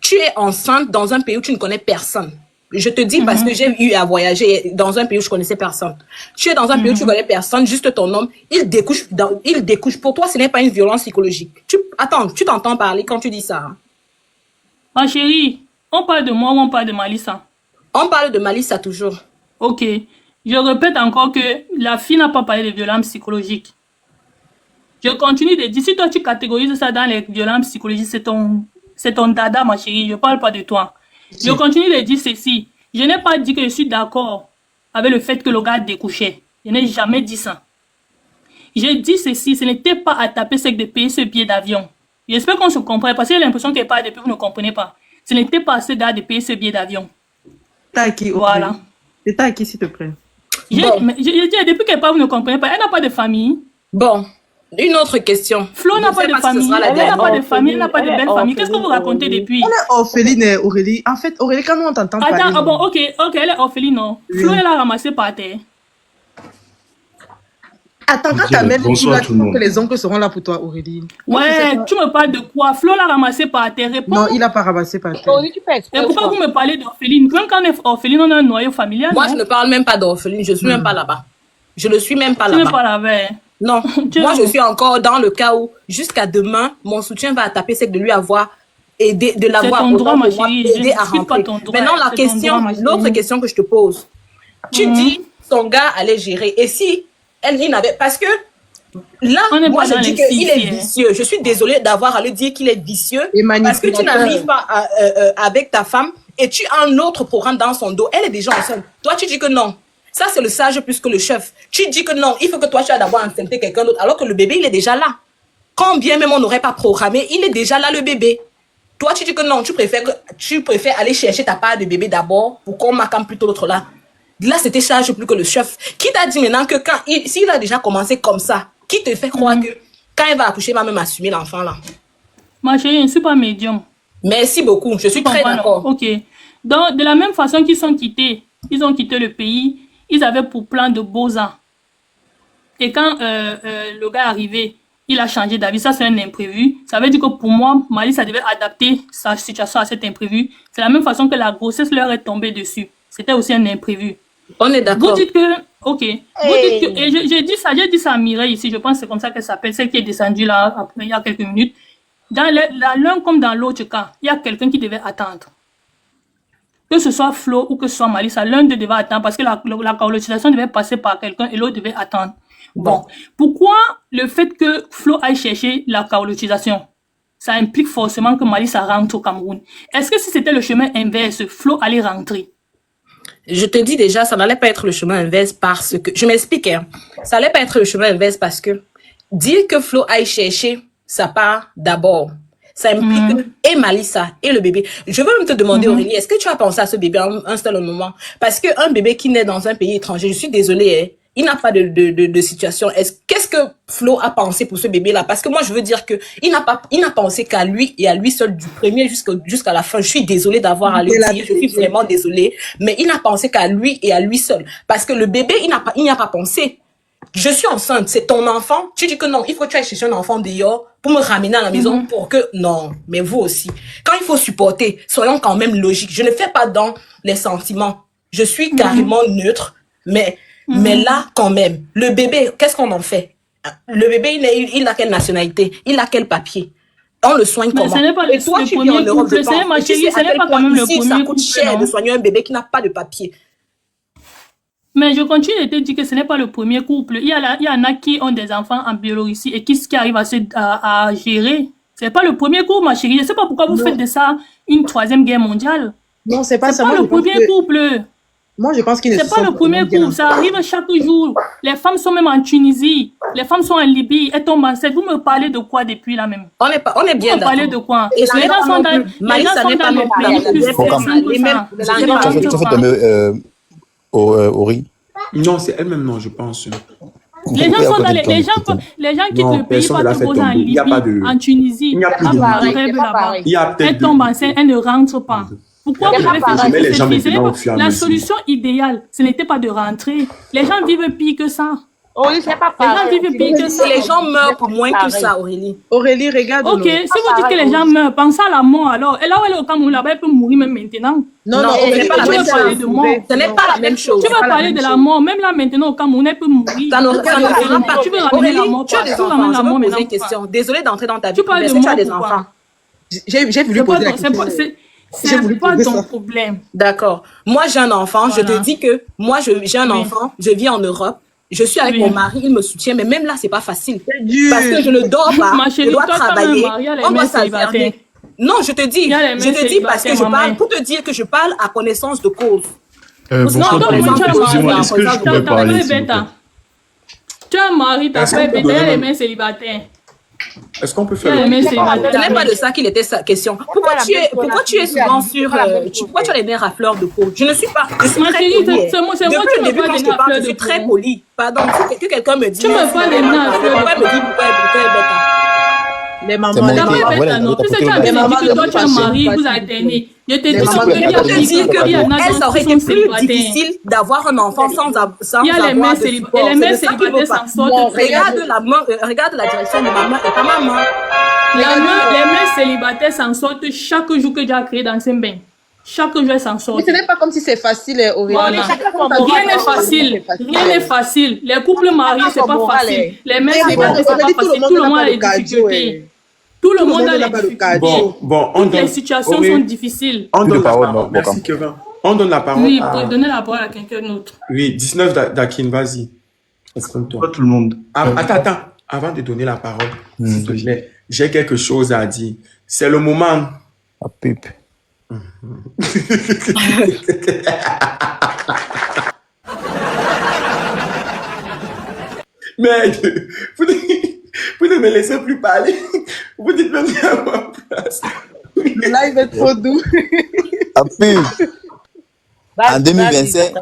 tu es enceinte dans un pays où tu ne connais personne. Je te dis parce que j'ai eu à voyager dans un pays où je connaissais personne. Tu es dans un pays où tu connais personne, juste ton homme, il découche. Pour toi, ce n'est pas une violence psychologique. Attends, tu t'entends parler quand tu dis ça. Hein? Ma chérie, on parle de moi ou on parle de Malissa? On parle de Malissa toujours. Ok. Je répète encore que la fille n'a pas parlé de violence psychologique. Je continue de dire, si toi tu catégorises ça dans les violences psychologiques, c'est ton dada, ma chérie. Je ne parle pas de toi. Je continue de dire ceci. Je n'ai pas dit que je suis d'accord avec le fait que le gars découchait. Je n'ai jamais dit ça. J'ai dit ceci, ce n'était pas à taper sec de payer ce billet d'avion. J'espère qu'on se comprend, parce que j'ai l'impression que pas depuis vous ne comprenez pas. Ce n'était pas à ce gars de payer ce billet d'avion. T'as qui? Voilà. Et t'as qui, s'il te plaît? J'ai dit, depuis que pas vous ne comprenez pas, elle n'a pas de famille. Bon. Une autre question. Flo n'a pas de famille, elle n'a pas de famille, elle n'a pas de belle famille. Qu'est-ce que vous racontez depuis? Elle est orpheline, Aurélie. En fait, Aurélie, quand nous on t'entend parler... Attends, bon, ok, elle est orpheline, non. Flo, elle a ramassé par terre. Attends, quand ta mère dit là, tu crois que les oncles seront là pour toi, Aurélie? Ouais, tu me parles de quoi? Flo l'a ramassé par terre, réponds. Non, il n'a pas ramassé par terre. Et pourquoi vous me parlez d'orpheline? Même quand on est orpheline, on a un noyau familial. Moi, je ne parle même pas d'orpheline, je ne suis même pas là-bas. Je ne suis même pas là-bas. Tu n'es pas là-bas. Non, moi je suis encore dans le cas où jusqu'à demain, mon soutien va taper, c'est de lui avoir aidé, de l'avoir aidé à rentrer. Maintenant, la question, l'autre question que je te pose, tu dis son gars allait gérer. Et si elle n'avait, parce que là, moi je dis qu'il est vicieux. Je suis désolée d'avoir à lui dire qu'il est vicieux parce que tu n'arrives pas avec ta femme et tu as un autre programme dans son dos. Elle est déjà enceinte. Toi, tu dis que non. Ça, c'est le sage plus que le chef. Tu dis que non, il faut que toi, tu as d'abord enceinté quelqu'un d'autre, alors que le bébé, il est déjà là. Quand bien même on n'aurait pas programmé, il est déjà là, le bébé. Toi, tu dis que non, tu préfères aller chercher ta part de bébé d'abord pour qu'on m'accampe plutôt l'autre là. Là, c'était sage plus que le chef. Qui t'a dit maintenant que s'il a déjà commencé comme ça, qui te fait croire que quand il va accoucher, il va même assumer l'enfant là? Ma chérie, je ne suis pas médium. Merci beaucoup, je suis très d'accord. Ok. Donc, de la même façon qu'ils sont quittés, ils ont quitté le pays. Ils avaient pour plan de beaux ans. Et quand le gars est arrivé, il a changé d'avis. Ça, c'est un imprévu. Ça veut dire que pour moi, Malissa devait adapter sa situation à cet imprévu. C'est la même façon que la grossesse leur est tombée dessus. C'était aussi un imprévu. On est Vous d'accord. dites que, ok, vous dites que, et j'ai dit ça à Mireille ici, je pense que c'est comme ça qu'elle s'appelle, celle qui est descendue là, après, il y a quelques minutes. Dans l'un comme dans l'autre cas, il y a quelqu'un qui devait attendre. Que ce soit Flo ou que ce soit Malissa, l'un d'eux devait attendre parce que la carolotisation devait passer par quelqu'un et l'autre devait attendre. Bon. Pourquoi le fait que Flo aille chercher la carolotisation, ça implique forcément que Malissa rentre au Cameroun? Est-ce que si c'était le chemin inverse, Flo allait rentrer? Je te dis déjà, ça n'allait pas être le chemin inverse parce que... Je m'explique, hein. Ça n'allait pas être le chemin inverse parce que dire que Flo aille chercher sa part d'abord, ça implique que et Malissa et le bébé. Je veux même te demander, Aurélie, est-ce que tu as pensé à ce bébé un seul moment? Parce qu'un bébé qui naît dans un pays étranger, je suis désolée, hein, il n'a pas de situation. Qu'est-ce que Flo a pensé pour ce bébé-là? Parce que moi, je veux dire que il n'a pensé qu'à lui et à lui seul du premier jusqu'à la fin. Je suis désolée d'avoir à le dire. Je suis vraiment désolée. Mais il n'a pensé qu'à lui et à lui seul. Parce que le bébé, il n'y a pas pensé. Je suis enceinte, c'est ton enfant. Tu dis que non, il faut que tu ailles chercher un enfant dehors pour me ramener à la maison pour que... Non, mais vous aussi. Quand il faut supporter, soyons quand même logiques. Je ne fais pas dans les sentiments. Je suis carrément neutre, mais là, quand même, le bébé, qu'est-ce qu'on en fait? Le bébé, il a quelle nationalité? Il a quel papier? On le soigne comment? Ce n'est pas Et toi, tu vis en Europe, je pense. Ma chérie, ce n'est pas quand même le premier ça coûte couple, cher de soigner un bébé qui n'a pas de papier. Mais je continue de te dire que ce n'est pas le premier couple. Il y en a qui ont des enfants en Biélorussie et qui arrivent à gérer. Ce n'est pas le premier couple, ma chérie. Je ne sais pas pourquoi vous faites de ça une troisième guerre mondiale. Non, c'est pas ça. C'est pas le premier couple. Moi, je pense qu'il c'est pas le premier couple. Ça arrive chaque jour. Les femmes sont même en Tunisie. Les femmes sont en Libye. Elles tombent enceintes. Vous me parlez de quoi depuis là même? On est bien d'accord. Vous me parlez de quoi? Et les gens sont dans le pays plus Tu as fait Ori? Non, c'est elle-même, non, je pense. Les gens sont dans les gens quittent le pays pour se poser en Libye, en Tunisie. Il n'y a plus de elles tombent enceintes, elles ne rentrent pas. Pourquoi vous avez fait ça? La solution idéale, ce n'était pas de rentrer. Les gens vivent pire que ça. Aurélie, c'est pas pareil. Les gens vivent pire que ça. Les gens meurent pour moins que ça, Aurélie. Aurélie, regarde. Ok, si vous dites que les gens meurent, pensez à la mort alors. Et là où elle est au Cameroun, là-bas, elle peut mourir même maintenant. Non, ce n'est pas la même chose. Ce n'est pas la même chose. Tu vas parler de la mort, même là maintenant au Cameroun, elle peut mourir. Ça ne fera pas. Tu veux ramener la mort. Tu as des enfants, je vais poser une question. Désolée d'entrer dans ta vie. Est-ce que tu as des enfants? J'ai voulu poser la question. C'est pas ton problème. D'accord. Moi, j'ai un enfant. Je te dis que moi, j'ai un enfant. Je vis en Europe. Je suis avec mon mari. Il me soutient. Mais même là, c'est pas facile. Parce que je ne dors pas. Je dois travailler. On doit s'alterner. Non, je te dis parce que je parle, pour te dire que je parle à connaissance de cause. Est-ce que je pourrais parler, s'il vous plaît? Tu as un mari, ta femme est les mains célibataires. Est-ce qu'on peut faire ce n'est pas de ça qu'il était question. Pourquoi tu es souvent sur... pourquoi tu as les nerfs à fleur de peau? Je ne suis pas... Je suis très polie. Depuis le début, quand je te parle, je suis très polie. Pardon, que quelqu'un me dit... Tu me parles des nerfs à fleur de peau. Pourquoi me dit pourquoi elle est bête? Les mamans, tu sais, que toi, tu as un mari, vous alternez. Je te dis que ça aurait été plus difficile d'avoir un enfant sans avoir de support. Et les mères célibataires s'en sortent. Regarde la direction de maman et ta maman. Les mères célibataires s'en sortent chaque jour que j'ai créé dans ce bain. Chaque jour, elles s'en sortent. Mais ce n'est pas comme si c'est facile, Aurélie. Rien n'est facile. Rien n'est facile. Les couples mariés, c'est pas facile. Les mères célibataires, c'est pas facile. Tout le monde a des difficultés. Tout le monde a les difficultés. Toutes les situations sont difficiles. On donne la parole. Merci, Kevin. On donne la parole. Oui, pour donner la parole à quelqu'un d'autre. Oui, 19 Dakin, vas-y. Exprime-toi. Tout le monde. Attends. Avant de donner la parole, s'il te plaît, j'ai quelque chose à dire. C'est le moment. La pipe. Mais vous ne me laissez plus parler. Vous dites même à ma place. Le live est trop doux. La pub. En 2025,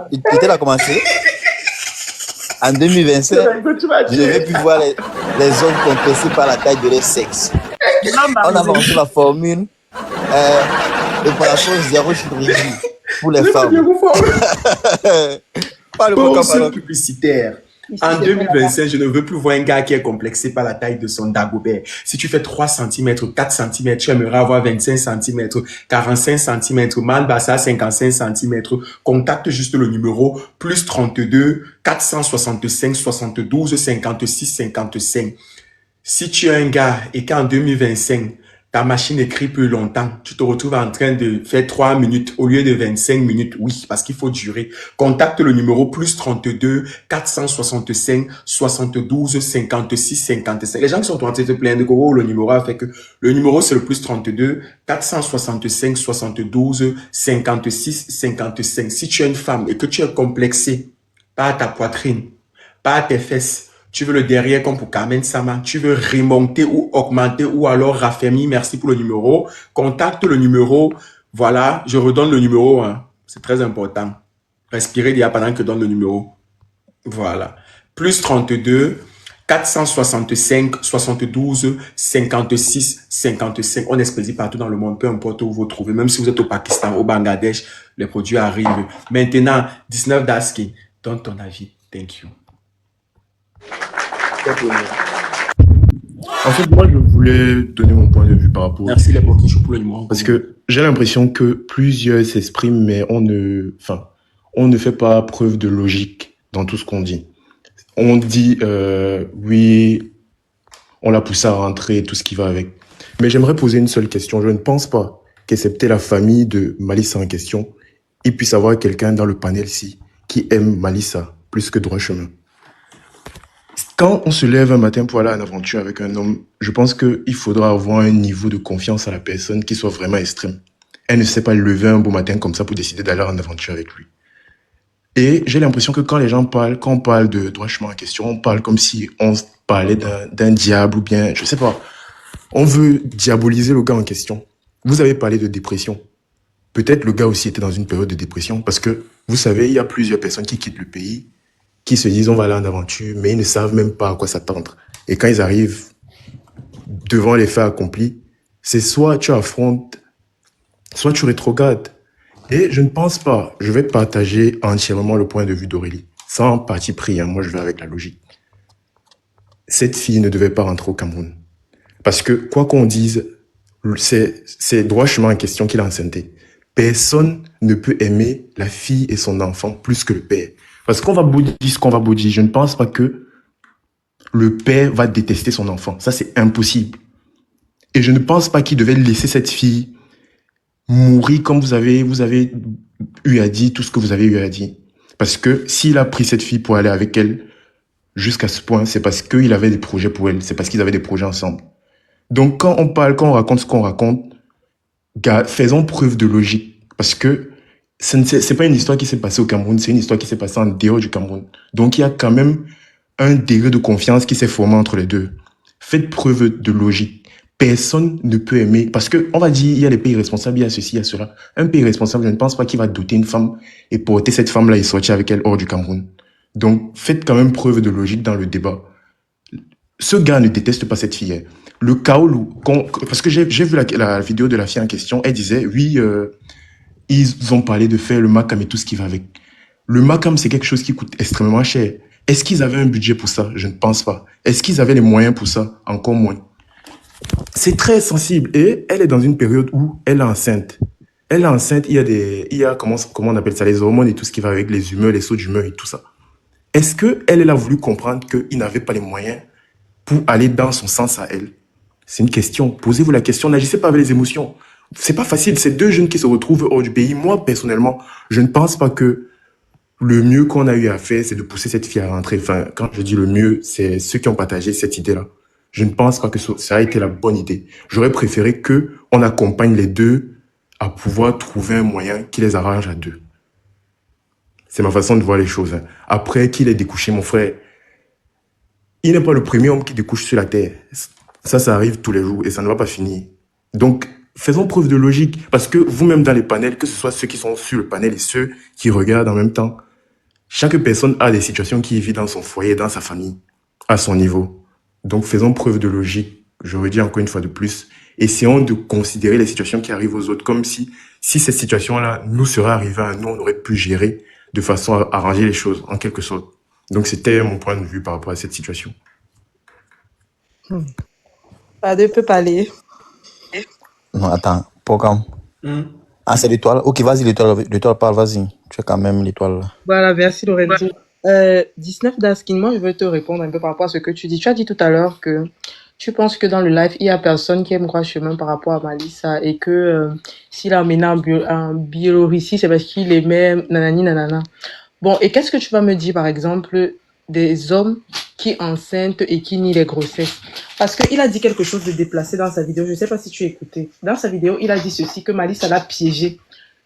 il a commencé. En 2025, je ne vais plus voir les hommes compressés par la taille de leur sexe. On a inventé la formule l'opération zéro chirurgie pour les femmes. Pause publicitaire. En 2025, je ne veux plus voir un gars qui est complexé par la taille de son Dagobert. Si tu fais 3 cm, 4 cm, tu aimerais avoir 25 cm, 45 cm, Malbassa 55 cm. Contacte juste le numéro plus 32 465 72 56 55. Si tu es un gars et qu'en 2025, ta machine écrit plus longtemps, tu te retrouves en train de faire 3 minutes au lieu de 25 minutes, oui, parce qu'il faut durer. Contacte le numéro plus 32 465 72 56 55. Les gens qui sont en train de se plaindre que oh, le numéro a fait que le numéro c'est le plus 32 465 72 56 55. Si tu es une femme et que tu es complexée par ta poitrine, par tes fesses, tu veux le derrière comme pour Carmen Sama, tu veux remonter ou augmenter ou alors raffermir, merci pour le numéro. Contacte le numéro, voilà, je redonne le numéro, hein. C'est très important. Respirez déjà pendant que je donne le numéro. Voilà. Plus 32 465 72 56 55. On expédie partout dans le monde, peu importe où vous vous trouvez. Même si vous êtes au Pakistan, au Bangladesh, les produits arrivent. Maintenant, 19 Daski, donne ton avis. Thank you. En fait, moi, je voulais donner mon point de vue par rapport. Merci les petits choux pour le numéro. Parce que j'ai l'impression que plusieurs s'expriment, mais on ne fait pas preuve de logique dans tout ce qu'on dit. On dit, oui, on l'a poussé à rentrer, tout ce qui va avec. Mais j'aimerais poser une seule question. Je ne pense pas qu'excepté la famille de Malissa en question, il puisse y avoir quelqu'un dans le panel-ci qui aime Malissa plus que Droit Chemin. Quand on se lève un matin pour aller en aventure avec un homme, je pense qu'il faudra avoir un niveau de confiance à la personne qui soit vraiment extrême. Elle ne sait pas lever un beau matin comme ça pour décider d'aller en aventure avec lui. Et j'ai l'impression que quand les gens parlent, quand on parle de Droit Chemin en question, on parle comme si on parlait d'un diable ou bien, je sais pas. On veut diaboliser le gars en question. Vous avez parlé de dépression. Peut-être le gars aussi était dans une période de dépression parce que, vous savez, il y a plusieurs personnes qui quittent le pays, qui se disent on va aller en aventure, mais ils ne savent même pas à quoi s'attendre. Et quand ils arrivent devant les faits accomplis, c'est soit tu affrontes, soit tu rétrogrades. Et je ne pense pas, je vais partager entièrement le point de vue d'Aurélie, sans parti pris, hein, moi je vais avec la logique. Cette fille ne devait pas rentrer au Cameroun. Parce que, quoi qu'on dise, c'est Droit Chemin en question qui l'a enceinté. Personne ne peut aimer la fille et son enfant plus que le père. Parce qu'on va beau dire ce qu'on va beau dire, je ne pense pas que le père va détester son enfant. Ça, c'est impossible. Et je ne pense pas qu'il devait laisser cette fille mourir comme vous avez eu à dire tout ce que vous avez eu à dire. Parce que s'il a pris cette fille pour aller avec elle jusqu'à ce point, c'est parce qu'il avait des projets pour elle. C'est parce qu'ils avaient des projets ensemble. Donc, quand on parle, quand on raconte ce qu'on raconte, gars, faisons preuve de logique. Parce que c'est pas une histoire qui s'est passée au Cameroun, c'est une histoire qui s'est passée en dehors du Cameroun. Donc, il y a quand même un degré de confiance qui s'est formé entre les deux. Faites preuve de logique. Personne ne peut aimer, parce que on va dire, il y a les pays responsables, il y a ceci, il y a cela. Un pays responsable, je ne pense pas qu'il va doter une femme et porter cette femme-là et sortir avec elle hors du Cameroun. Donc, faites quand même preuve de logique dans le débat. Ce gars ne déteste pas cette fille. Le Kaolu, parce que j'ai vu la vidéo de la fille en question, elle disait, oui, ils ont parlé de faire le Makam et tout ce qui va avec. Le Makam, c'est quelque chose qui coûte extrêmement cher. Est-ce qu'ils avaient un budget pour ça? Je ne pense pas. Est-ce qu'ils avaient les moyens pour ça? Encore moins. C'est très sensible. Et elle est dans une période où elle est enceinte. Elle est enceinte, il y a comment on appelle ça, les hormones et tout ce qui va avec, les humeurs, les sauts d'humeur et tout ça. Est-ce qu'elle a voulu comprendre qu'il n'avait pas les moyens pour aller dans son sens à elle? C'est une question. Posez-vous la question. N'agissez pas avec les émotions. C'est pas facile. C'est deux jeunes qui se retrouvent hors du pays. Moi, personnellement, je ne pense pas que le mieux qu'on a eu à faire, c'est de pousser cette fille à rentrer. Enfin, quand je dis le mieux, c'est ceux qui ont partagé cette idée-là. Je ne pense pas que ça a été la bonne idée. J'aurais préféré que on accompagne les deux à pouvoir trouver un moyen qui les arrange à deux. C'est ma façon de voir les choses. Après qu'il ait découché, mon frère, il n'est pas le premier homme qui découche sur la terre. Ça arrive tous les jours et ça ne va pas finir. Donc, faisons preuve de logique. Parce que vous-même dans les panels, que ce soit ceux qui sont sur le panel et ceux qui regardent en même temps, chaque personne a des situations qui vit dans son foyer, dans sa famille, à son niveau. Donc, faisons preuve de logique. Je redis encore une fois de plus. Essayons de considérer les situations qui arrivent aux autres comme si cette situation-là nous serait arrivée à nous, on aurait pu gérer de façon à arranger les choses, en quelque sorte. Donc, c'était mon point de vue par rapport à cette situation. Pade peut parler. Non, attends, programme. Ah, c'est l'étoile. Ok, vas-y, l'étoile parle, vas-y. Tu es quand même l'étoile. Voilà, merci Lorenzo. 19 Daskin, moi je veux te répondre un peu par rapport à ce que tu dis. Tu as dit tout à l'heure que tu penses que dans le live, il y a personne qui aime droit chemin par rapport à Malissa et que s'il a emmené en Biélorussie, c'est parce qu'il aimait nanani nanana. Bon, et qu'est-ce que tu vas me dire par exemple des hommes qui enceintent et qui nient les grossesses? Parce qu'il a dit quelque chose de déplacé dans sa vidéo, je ne sais pas si tu as écouté. Dans sa vidéo, il a dit ceci, que Malissa l'a piégé.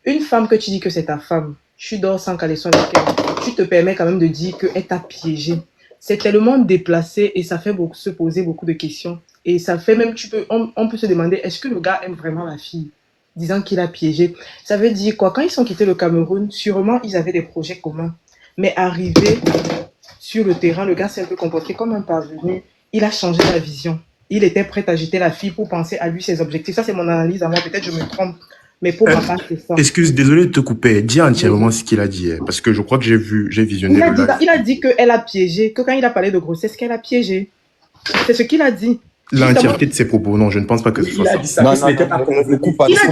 Une femme que tu dis que c'est ta femme, tu dors sans caleçon avec elle, tu te permets quand même de dire qu'elle t'a piégé. C'est tellement déplacé et ça fait se poser beaucoup de questions. Et ça fait même, on peut se demander, est-ce que le gars aime vraiment la fille, disant qu'il a piégé? Ça veut dire quoi? Quand ils sont quittés le Cameroun, sûrement ils avaient des projets communs. Mais arrivé sur le terrain, le gars s'est un peu comporté comme un parvenu. Il a changé la vision. Il était prêt à jeter la fille pour penser à lui, ses objectifs. Ça, c'est mon analyse à moi. Peut-être je me trompe. Mais pour ma part, c'est ça. Excuse, désolé de te couper. Dis entièrement ce qu'il a dit. Parce que je crois que j'ai visionné le live. Il a dit qu'elle a piégé, que quand il a parlé de grossesse, qu'elle a piégé. C'est ce qu'il a dit. L'entièreté de ses propos. Non, je ne pense pas que ce soit ça. Il a dit ça. Ce n'était pas ne coupe pas. Il a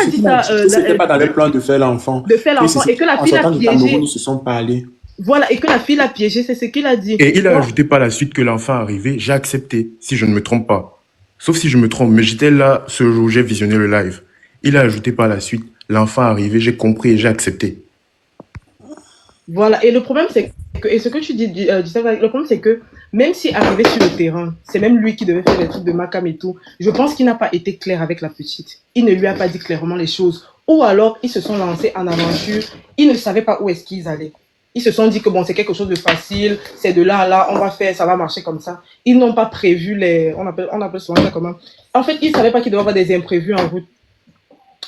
dit ça. C'était pas dans le plan de faire l'enfant. De faire l'enfant et que la fille l'a piégé. Ils se sont parlé. Voilà, et que la fille l'a piégé, c'est ce qu'il a dit. Et il a ajouté par la suite que l'enfant arrivé, j'ai accepté, si je ne me trompe pas. Sauf si je me trompe, mais j'étais là ce jour où j'ai visionné le live. Il a ajouté par la suite, l'enfant arrivé, j'ai compris et j'ai accepté. Voilà, et le problème c'est que, et ce que tu dis, le problème c'est que, même si arrivé sur le terrain, c'est même lui qui devait faire les trucs de Macam et tout, je pense qu'il n'a pas été clair avec la petite. Il ne lui a pas dit clairement les choses. Ou alors, ils se sont lancés en aventure, ils ne savaient pas où est-ce qu'ils allaient. Ils se sont dit que bon, c'est quelque chose de facile, c'est de là à là, on va faire, ça va marcher comme ça. Ils n'ont pas prévu on appelle souvent ça comment. En fait, ils ne savaient pas qu'il devait y avoir des imprévus en route.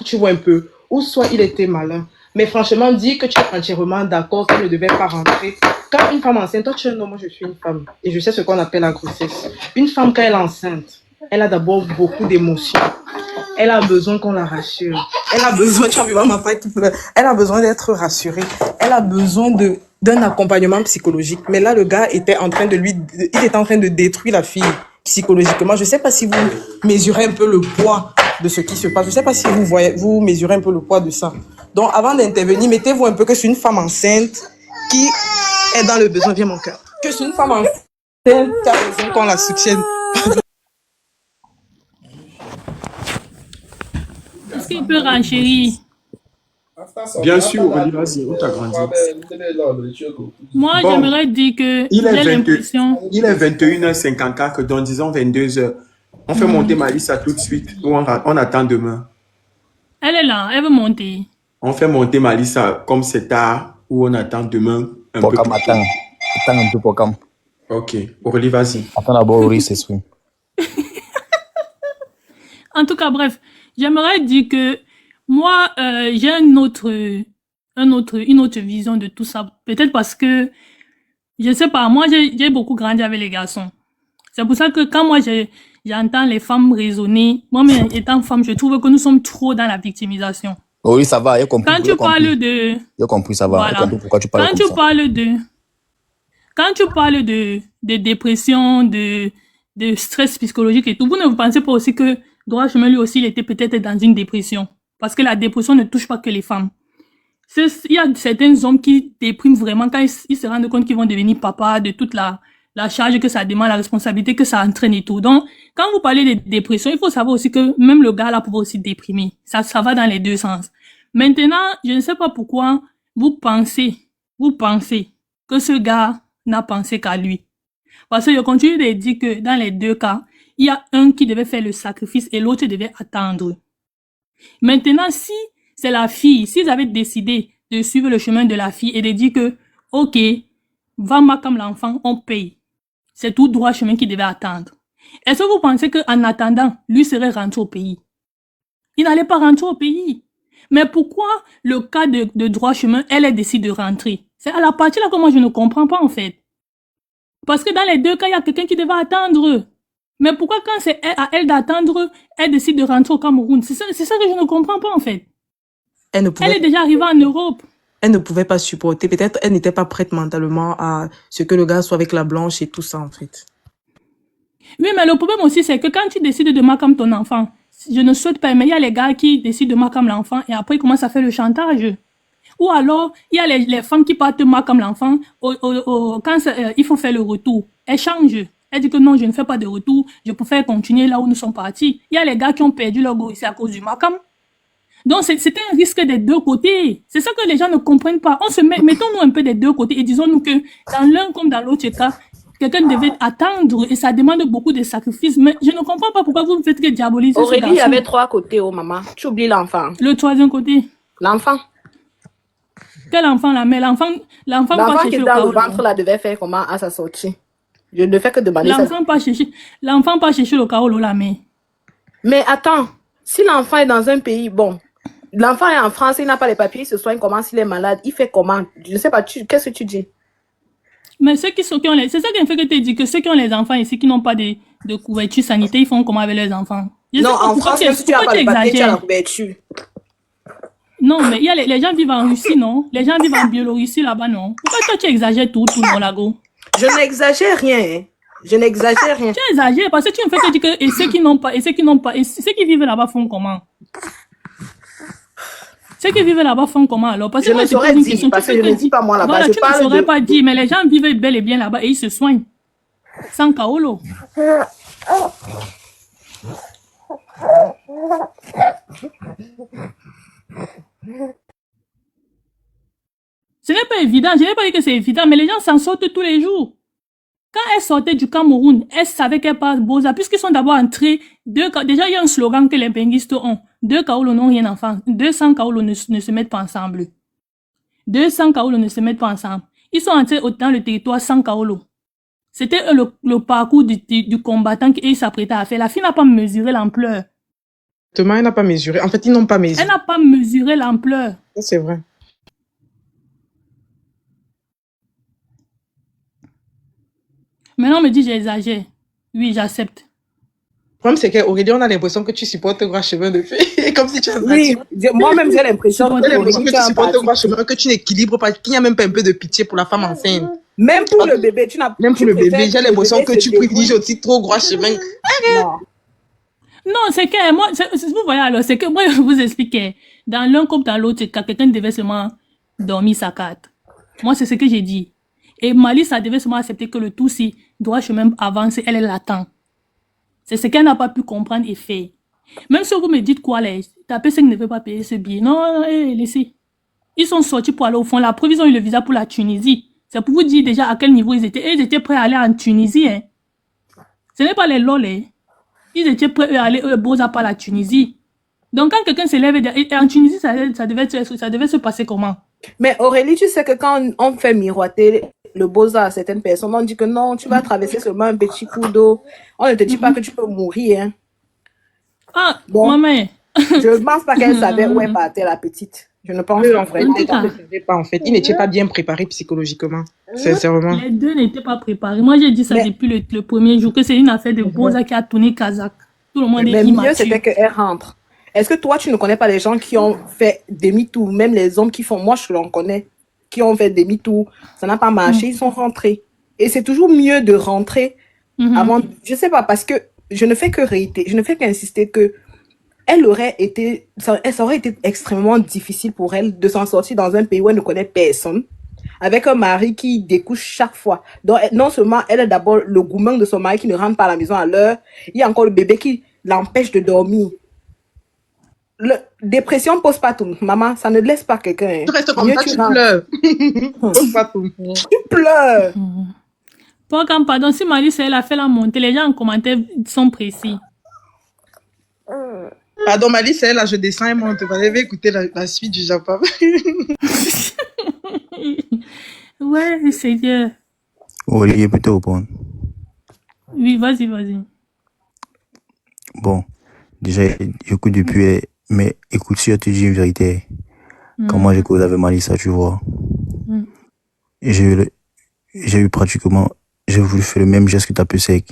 Tu vois un peu. Ou soit il était malin. Mais franchement, dis que tu es entièrement d'accord qu'il ne devait pas rentrer. Quand une femme enceinte, toi tu es un homme, moi je suis une femme. Et je sais ce qu'on appelle la grossesse. Une femme, quand elle est enceinte, elle a d'abord beaucoup d'émotions. Elle a besoin qu'on la rassure. Elle a besoin, tu as vu ma fille qui pleure. Elle a besoin d'être rassurée. Elle a besoin d'un accompagnement psychologique. Mais là, le gars était en train de détruire la fille psychologiquement. Je ne sais pas si vous mesurez un peu le poids de ce qui se passe. Je ne sais pas si vous mesurez un peu le poids de ça. Donc, avant d'intervenir, mettez-vous un peu que c'est une femme enceinte qui est dans le besoin. Viens, mon cœur. Que c'est une femme enceinte qui a besoin qu'on la soutienne. Est-ce qu'il peut renchérir? Bien sûr, vas-y, où t'as grandi? Moi, j'aimerais dire que j'ai l'impression... Il est 21h54, donc disons 22h. On fait monter Malissa tout de suite ou on attend demain? Elle est là, elle veut monter. On fait monter Malissa comme c'est tard ou on attend demain un peu plus tard. Attends un peu pour quand. Ok, Aurélie, vas-y. Attends d'abord, Aurélie s'exprime. En tout cas, bref, j'aimerais dire que moi, j'ai une autre vision de tout ça. Peut-être parce que, je sais pas, moi, j'ai beaucoup grandi avec les garçons. C'est pour ça que quand moi, j'entends les femmes raisonner, moi-même étant femme, je trouve que nous sommes trop dans la victimisation. Oui, ça va, j'ai compris. Quand tu parles de... J'ai compris, ça va. Voilà. J'ai compris pourquoi tu parles comme ça. Quand tu parles de dépression, de stress psychologique et tout, vous ne vous pensez pas aussi que Droit Chemin, lui aussi, il était peut-être dans une dépression. Parce que la dépression ne touche pas que les femmes. Il y a certains hommes qui dépriment vraiment quand ils se rendent compte qu'ils vont devenir papa, de toute la charge que ça demande, la responsabilité que ça entraîne et tout. Donc, quand vous parlez de dépression, il faut savoir aussi que même le gars là peut aussi déprimer. Ça va dans les deux sens. Maintenant, je ne sais pas pourquoi vous pensez que ce gars n'a pensé qu'à lui. Parce que je continue de dire que dans les deux cas, il y a un qui devait faire le sacrifice et l'autre devait attendre. Maintenant, si c'est la fille, s'ils avaient décidé de suivre le chemin de la fille et de dire que, ok, va-moi comme l'enfant, on paye. C'est tout Droit Chemin qui devait attendre. Est-ce que vous pensez qu'en attendant, lui serait rentré au pays? Il n'allait pas rentrer au pays. Mais pourquoi le cas de Droit Chemin, elle décide de rentrer? C'est à la partie là que moi je ne comprends pas en fait. Parce que dans les deux cas, il y a quelqu'un qui devait attendre. Mais pourquoi quand c'est à elle d'attendre, elle décide de rentrer au Cameroun? C'est ça que je ne comprends pas en fait. Elle est déjà arrivée en Europe. elle ne pouvait pas supporter. Peut-être elle n'était pas prête mentalement à ce que le gars soit avec la blanche et tout ça, en fait. Oui, mais le problème aussi, c'est que quand tu décides de marquer ton enfant, je ne souhaite pas, mais il y a les gars qui décident de marquer l'enfant et après ils commencent à faire le chantage. Ou alors, il y a les femmes qui partent marquer l'enfant quand il faut faire le retour. Elles changent. Elle dit que non, je ne fais pas de retour, je préfère continuer là où nous sommes partis. Il y a les gars qui ont perdu leur go ici à cause du Makam. Donc, c'était un risque des deux côtés. C'est ça que les gens ne comprennent pas. Mettons-nous un peu des deux côtés et disons-nous que dans l'un comme dans l'autre cas, quelqu'un devait attendre et ça demande beaucoup de sacrifices. Mais je ne comprends pas pourquoi vous me faites que diaboliser ce garçon. Aurélie, il y avait 3 côtés, oh maman. Tu oublies l'enfant. Le troisième côté. L'enfant. Quel enfant là? Mais l'enfant qui est dans le ventre là devait faire comment à sa sortie? Je ne fais que demander ça. L'enfant pas chercher le Kaolo là, mais. Mais attends, si l'enfant est dans un pays, bon, l'enfant est en France, il n'a pas les papiers, il se soigne comment s'il est malade, il fait comment? Je ne sais pas, qu'est-ce que tu dis? Mais c'est ça qui me fait que tu dis que ceux qui ont les enfants ici, qui n'ont pas de couverture sanitaire, ils font comment avec leurs enfants? Non, en France, même si tu n'as pas les papiers, tu as la couverture. Non, mais il y a les gens vivent en Russie, non? Les gens vivent en Biélorussie là-bas, non? Pourquoi toi tu exagères tout mon lago? Je n'exagère rien, hein. Je n'exagère rien. Tu exagères parce que tu me fais te dire que ceux qui n'ont pas, et ceux qui vivent là-bas font comment? Ceux qui vivent là-bas font comment alors? Parce que je ne saurais dire, parce que je ne dis pas moi là-bas. Voilà, tu ne saurais pas dire, mais les gens vivent bel et bien là-bas et ils se soignent. Sans Kaolo. Ce n'est pas évident, je n'ai pas dit que c'est évident, mais les gens s'en sortent tous les jours. Quand elle sortait du Cameroun, elle savait qu'elle passe Boza, puisqu'ils sont d'abord entrés, déjà il y a un slogan que les benguistes ont, 2 Kaolo n'ont rien enfant, 200 Kaolo ne se mettent pas ensemble. 200 Kaolo ne se mettent pas ensemble. Ils sont entrés dans le territoire sans Kaolo. C'était le parcours du combattant qu'il s'apprêtait à faire. La fille n'a pas mesuré l'ampleur. Thomas, elle n'a pas mesuré. En fait, ils n'ont pas mesuré. Elle n'a pas mesuré l'ampleur. C'est vrai. Maintenant, on me dit j'exagère. Oui, j'accepte. Le problème, c'est qu'Aurélie, on a l'impression que tu supportes le droit chemin de fée. Comme si tu as... Oui, moi-même, j'ai l'impression que tu supportes le droit chemin, que tu n'équilibres pas, qu'il n'y a même pas un peu de pitié pour la femme enceinte. Même pour le bébé, tu n'as pas... Même pour le bébé, j'ai l'impression que tu privilégies aussi trop droit chemin. Non, c'est que moi, vous voyez alors, c'est que moi, je vous expliquais. Dans l'un comme dans l'autre, quand quelqu'un devait seulement dormir sa carte. Moi, c'est ce que j'ai dit. Et Mali, ça devait seulement accepter que le tout, si droit chemin avance, elle l'attend. C'est ce qu'elle n'a pas pu comprendre et faire. Même si vous me dites quoi, ta personne ne veut pas payer ce billet. Non, laissez. Ils sont sortis pour aller au fond. La preuve, ils ont eu le visa pour la Tunisie. C'est pour vous dire déjà à quel niveau ils étaient. Ils étaient prêts à aller en Tunisie. Hein. Ce n'est pas les lol. Hein. Ils étaient prêts à aller Boza par la Tunisie. Donc quand quelqu'un se lève en Tunisie, ça devait se passer comment? Mais Aurélie, tu sais que quand on fait miroiter le Boza à certaines personnes, on dit que non, tu vas traverser seulement un petit coup d'eau. On ne te dit pas que tu peux mourir. Hein. Ah, bon, maman. Je ne pense pas qu'elle savait où elle partait, la petite. Je ne pense pas. En fait, ils n'étaient pas bien préparés psychologiquement. Sincèrement. Les deux n'étaient pas préparés. Moi, j'ai dit ça depuis le premier jour, que c'est une affaire de Boza qui a tourné Kazakh. Tout le monde est immature. Mais mieux, c'était qu'elle rentre. Est-ce que toi, tu ne connais pas les gens qui ont fait demi-tour, même les hommes qui font, moi je l'en connais, qui ont fait demi-tour, ça n'a pas marché, ils sont rentrés. Et c'est toujours mieux de rentrer avant, je sais pas, parce que je ne fais que réitérer, je ne fais qu'insister que ça aurait été extrêmement difficile pour elle de s'en sortir dans un pays où elle ne connaît personne, avec un mari qui découche chaque fois. Donc, non seulement elle a d'abord le gourmand de son mari qui ne rentre pas à la maison à l'heure, il y a encore le bébé qui l'empêche de dormir. Dépression postpartum, maman, ça ne laisse pas quelqu'un. Hein. Tu restes comme ça, tu pleures. Postpartum. Tu pleures. Pardon, si Malice, elle a fait la montée, les gens en commentaire sont précis. Pardon, Malice, là, je descends et monte. Vous allez écouter la suite du Japon. Ouais, c'est Dieu. Olivier, peut-être répondre. Oui, vas-y. Bon, déjà, j'écoute depuis, mais écoute, si je te dis une vérité, quand moi j'écoute avec Malissa, tu vois, et j'ai voulu faire le même geste que t'as pu sec,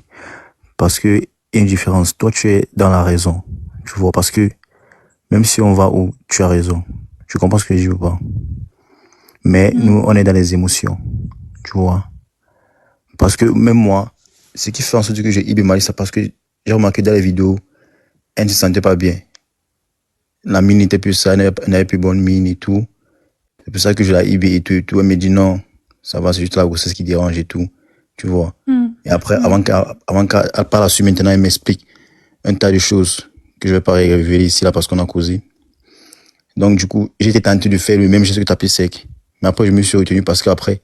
parce que, il y a une différence. Toi, tu es dans la raison, tu vois, parce que, même si on va où, tu as raison. Tu comprends ce que je dis ou pas? Mais nous, on est dans les émotions, tu vois. Parce que même moi, ce qui fait en sorte que j'ai IB Mali, c'est parce que j'ai remarqué dans les vidéos, elle ne se sentait pas bien. La mine n'était plus ça, elle n'avait plus bonne mine et tout. C'est pour ça que je la IB et tout, et tout. Elle me dit non, ça va, c'est juste la grossesse qui dérange et tout, tu vois. Et après, avant qu'elle parle dessus, maintenant, elle m'explique un tas de choses que je vais pas révéler ici, là, parce qu'on a causé. Donc, du coup, j'étais tenté de faire le même geste que taper sec. Mais après, je me suis retenu parce qu'après,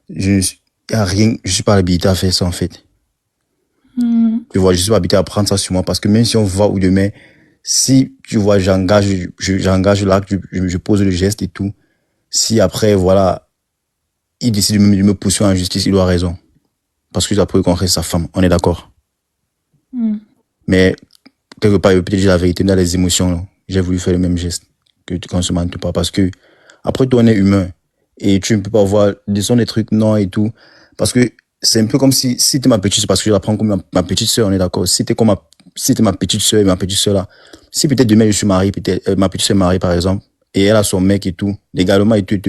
je suis pas habilité à faire ça, en fait. Tu vois, je suis pas habilité à prendre ça sur moi parce que même si on va ou demain, si, tu vois, j'engage l'acte, je pose le geste et tout. Si après, voilà, il décide de me pousser en justice, il doit raison. Parce que j'ai appris qu'on reste sa femme. On est d'accord. Mais, quelque part, peut-être j'ai la vérité dans les émotions, là. J'ai voulu faire le même geste que tu consommes pas parce que, après, toi, on est humain. Et tu ne peux pas voir des trucs non et tout. Parce que c'est un peu comme si t'es ma petite, parce que je la prends comme ma petite sœur, on est d'accord. Si t'es ma petite sœur et ma petite sœur là, si peut-être demain je suis marié, peut-être, ma petite sœur est mariée par exemple, et elle a son mec et tout, légalement et tout.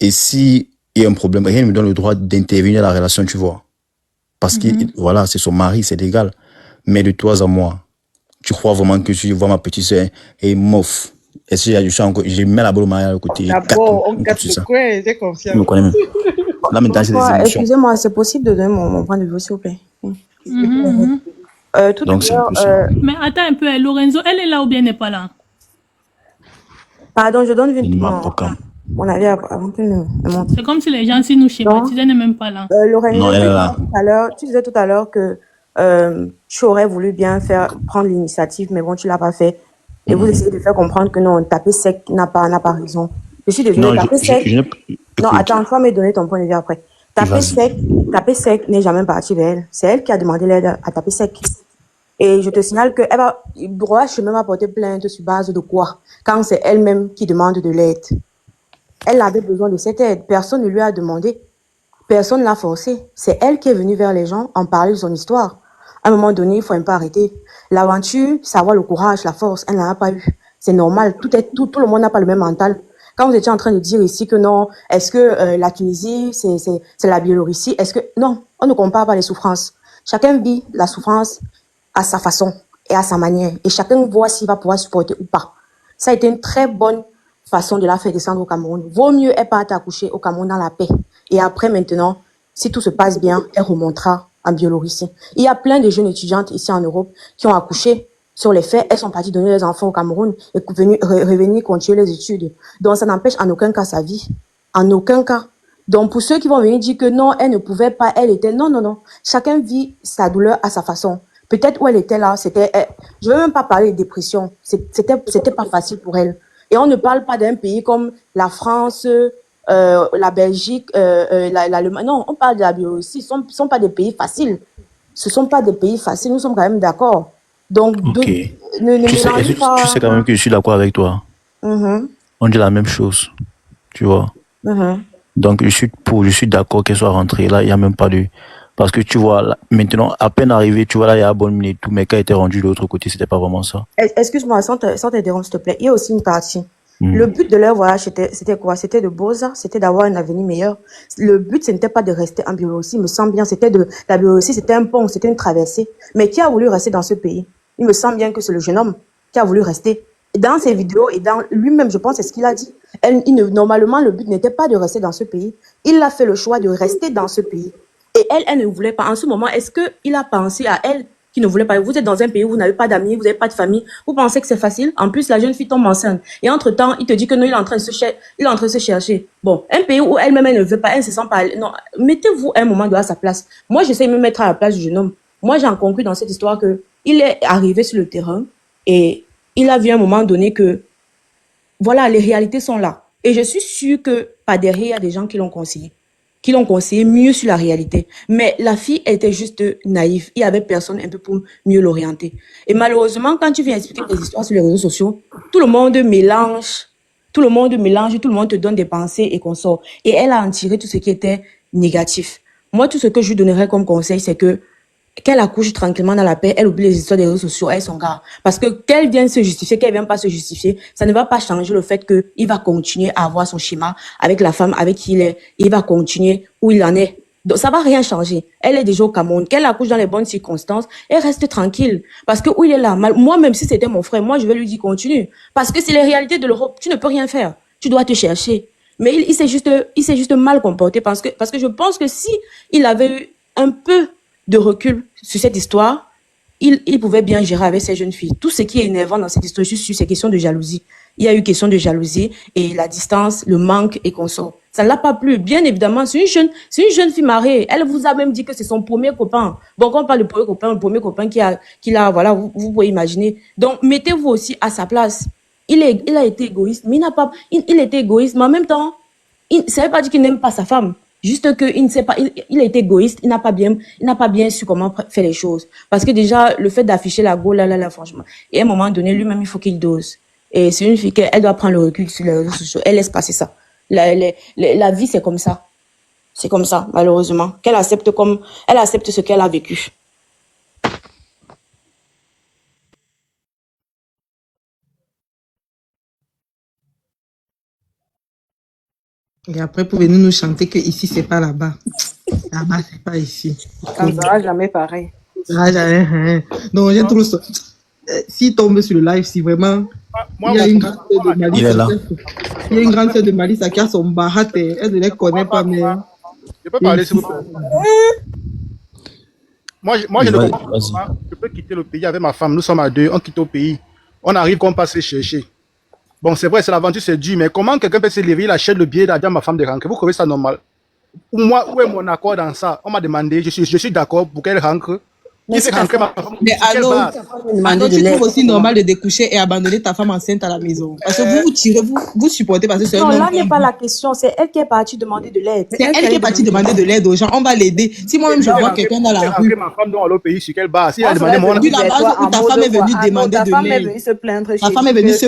Et si il y a un problème, rien ne me donne le droit d'intervenir dans la relation, tu vois. Parce que, voilà, c'est son mari, c'est légal. Mais de toi à moi, tu crois vraiment que tu vois ma petite sœur et mof. Est-ce que j'ai mis la balle au mariage à côté. D'abord, on gâte le coin, j'ai confiance. Je me connais même. Là, maintenant, j'ai des émotions. Excusez-moi, c'est possible de donner mon point de vue, s'il vous plaît. Tout Donc, c'est Mais attends un peu, Lorenzo, elle est là ou bien elle n'est pas là? Pardon, je donne mon avis avant qu'elle ne monte. C'est comme si les gens, si nous schématisent, elle n'est même pas là. Lorenzo, non, elle est là. tu disais tout à l'heure que tu aurais voulu bien prendre l'initiative, mais bon, tu l'as pas fait. Et vous essayez de faire comprendre que non, taper sec n'a pas raison. Je suis désolée, taper sec. Non, attends, il faut me donner ton point de vue après. Taper sec n'est jamais parti vers elle. C'est elle qui a demandé l'aide à taper sec. Et je te signale que elle doit même apporter plainte sur base de quoi? Quand c'est elle-même qui demande de l'aide. Elle avait besoin de cette aide. Personne ne lui a demandé. Personne ne l'a forcé. C'est elle qui est venue vers les gens en parler de son histoire. À un moment donné, il faut un peu arrêter. L'aventure, savoir le courage, la force, elle n'en a pas eu. C'est normal. Tout le monde n'a pas le même mental. Quand vous étiez en train de dire ici que non, est-ce que la Tunisie, c'est la Biélorussie, non, on ne compare pas les souffrances. Chacun vit la souffrance à sa façon et à sa manière. Et chacun voit s'il va pouvoir supporter ou pas. Ça a été une très bonne façon de la faire descendre au Cameroun. Vaut mieux elle parte accoucher au Cameroun dans la paix. Et après, maintenant, si tout se passe bien, elle remontera en Biélorussie. Il y a plein de jeunes étudiantes ici en Europe qui ont accouché sur les faits. Elles sont parties donner les enfants au Cameroun et revenir continuer les études. Donc, ça n'empêche en aucun cas sa vie. En aucun cas. Donc, pour ceux qui vont venir dire que non, elle ne pouvait pas, elle était... Non. Chacun vit sa douleur à sa façon. Peut-être où elle était là, c'était... Je ne veux même pas parler de dépression. C'était pas facile pour elle. Et on ne parle pas d'un pays comme la France, la Belgique, l'Allemagne. Non, on parle de la Biélorussie. Ce ne sont pas des pays faciles. Ce ne sont pas des pays faciles. Nous sommes quand même d'accord. Donc, tu sais quand même que je suis d'accord avec toi. On dit la même chose. Tu vois. Donc, je suis d'accord qu'elle soit rentrée. Là, il n'y a même pas de... Parce que tu vois, là, maintenant, à peine arrivé, tu vois, là, il y a la bonne mine et tout, mais quand elle était rendue de l'autre côté, c'était pas vraiment ça. Excuse-moi, sans t'interrompre, s'il te plaît. Il y a aussi une partie. Le but de leur voyage, c'était quoi? C'était de Boza, c'était d'avoir un avenir meilleur. Le but, ce n'était pas de rester en Biélorussie, il me semble bien. La Biélorussie, c'était un pont, c'était une traversée. Mais qui a voulu rester dans ce pays? Il me semble bien que c'est le jeune homme qui a voulu rester. Dans ses vidéos et dans lui-même, je pense, c'est ce qu'il a dit. Normalement, le but n'était pas de rester dans ce pays. Il a fait le choix de rester dans ce pays. Et elle ne voulait pas. En ce moment, est-ce qu'il a pensé à elle qui ne voulait pas? Vous êtes dans un pays où vous n'avez pas d'amis, vous n'avez pas de famille. Vous pensez que c'est facile? En plus, la jeune fille tombe enceinte. Et entre-temps, il te dit que non, il est en train de se chercher. Bon, un pays où elle-même, elle ne veut pas, elle ne se sent pas... Non, mettez-vous un moment à sa place. Moi, j'essaie de me mettre à la place du jeune homme. Moi, j'en conclus dans cette histoire que il est arrivé sur le terrain et il a vu à un moment donné que, voilà, les réalités sont là. Et je suis sûre que par derrière, il y a des gens qui l'ont conseillé mieux sur la réalité. Mais la fille était juste naïve. Il y avait personne un peu pour mieux l'orienter. Et malheureusement, quand tu viens expliquer des histoires sur les réseaux sociaux, tout le monde mélange, tout le monde te donne des pensées et consorts. Et elle a en tiré tout ce qui était négatif. Moi, tout ce que je lui donnerais comme conseil, c'est que qu'elle accouche tranquillement dans la paix, elle oublie les histoires des réseaux sociaux, elle son gars. Parce que qu'elle vienne se justifier, qu'elle vienne pas se justifier, ça ne va pas changer le fait que il va continuer à avoir son schéma avec la femme avec qui il est. Il va continuer où il en est. Donc, ça va rien changer. Elle est déjà au Cameroun. Qu'elle accouche dans les bonnes circonstances, elle reste tranquille. Parce que où il est là, moi, même si c'était mon frère, moi, je vais lui dire continue. Parce que c'est les réalités de l'Europe. Tu ne peux rien faire. Tu dois te chercher. Mais il s'est juste mal comporté parce que je pense que si il avait eu un peu de recul sur cette histoire, il pouvait bien gérer avec ces jeunes filles. Tout ce qui est énervant dans cette histoire, je suis sûre, c'est question de jalousie. Il y a eu question de jalousie et la distance, le manque et qu'on sort. Ça ne l'a pas plu. Bien évidemment, c'est une jeune fille mariée. Elle vous a même dit que c'est son premier copain. Bon, quand on parle de premier copain qu'il a, voilà, vous pouvez imaginer. Donc, mettez-vous aussi à sa place. Il a été égoïste, mais il était égoïste, mais en même temps, ça veut pas dire qu'il n'aime pas sa femme. Juste qu'il ne sait pas, il a été égoïste, il n'a pas bien su comment faire les choses. Parce que déjà, le fait d'afficher la go, là, franchement. Et à un moment donné, lui-même, il faut qu'il dose. Et c'est une fille qu'elle doit prendre le recul sur les réseaux sociaux. Elle laisse passer ça. La vie, c'est comme ça. C'est comme ça, malheureusement. Elle accepte ce qu'elle a vécu. Et après, pouvez-nous nous chanter que ici, c'est pas là-bas. Là-bas, c'est pas ici. Ça ne sera jamais pareil. Ah, jamais. Non, j'ai trop ça. S'il tombe sur le live, si vraiment il y a une grande sœur de Malice, il y a une grande sœur de Malice qui a son barat, elle ne les connaît pas, mais. Je peux parler, s'il vous plaît. Moi, je ne comprends pas. Je peux quitter le pays avec ma femme. Nous sommes à deux. On quitte au pays. On arrive qu'on passe chercher. Bon, c'est vrai, c'est l'aventure, c'est dur, mais comment quelqu'un peut se lever, il achète le billet d'avion à ma femme de rentrer? Vous trouvez ça normal? Moi, où est mon accord dans ça? On m'a demandé, je suis d'accord pour qu'elle rentre. Mais allô, tu trouves aussi normal de découcher et abandonner ta femme enceinte à la maison? Parce que vous tirez, vous supportez parce que c'est un homme. Non, là n'est pas la question, c'est elle qui est partie demander de l'aide. C'est elle qui est partie demander de l'aide aux gens, on va l'aider. Si moi-même je vois quelqu'un dans la rue. Ma femme dans le pays, sur quelle base? Si elle demande ta femme est venue demander de l'aide. Ta femme est venue se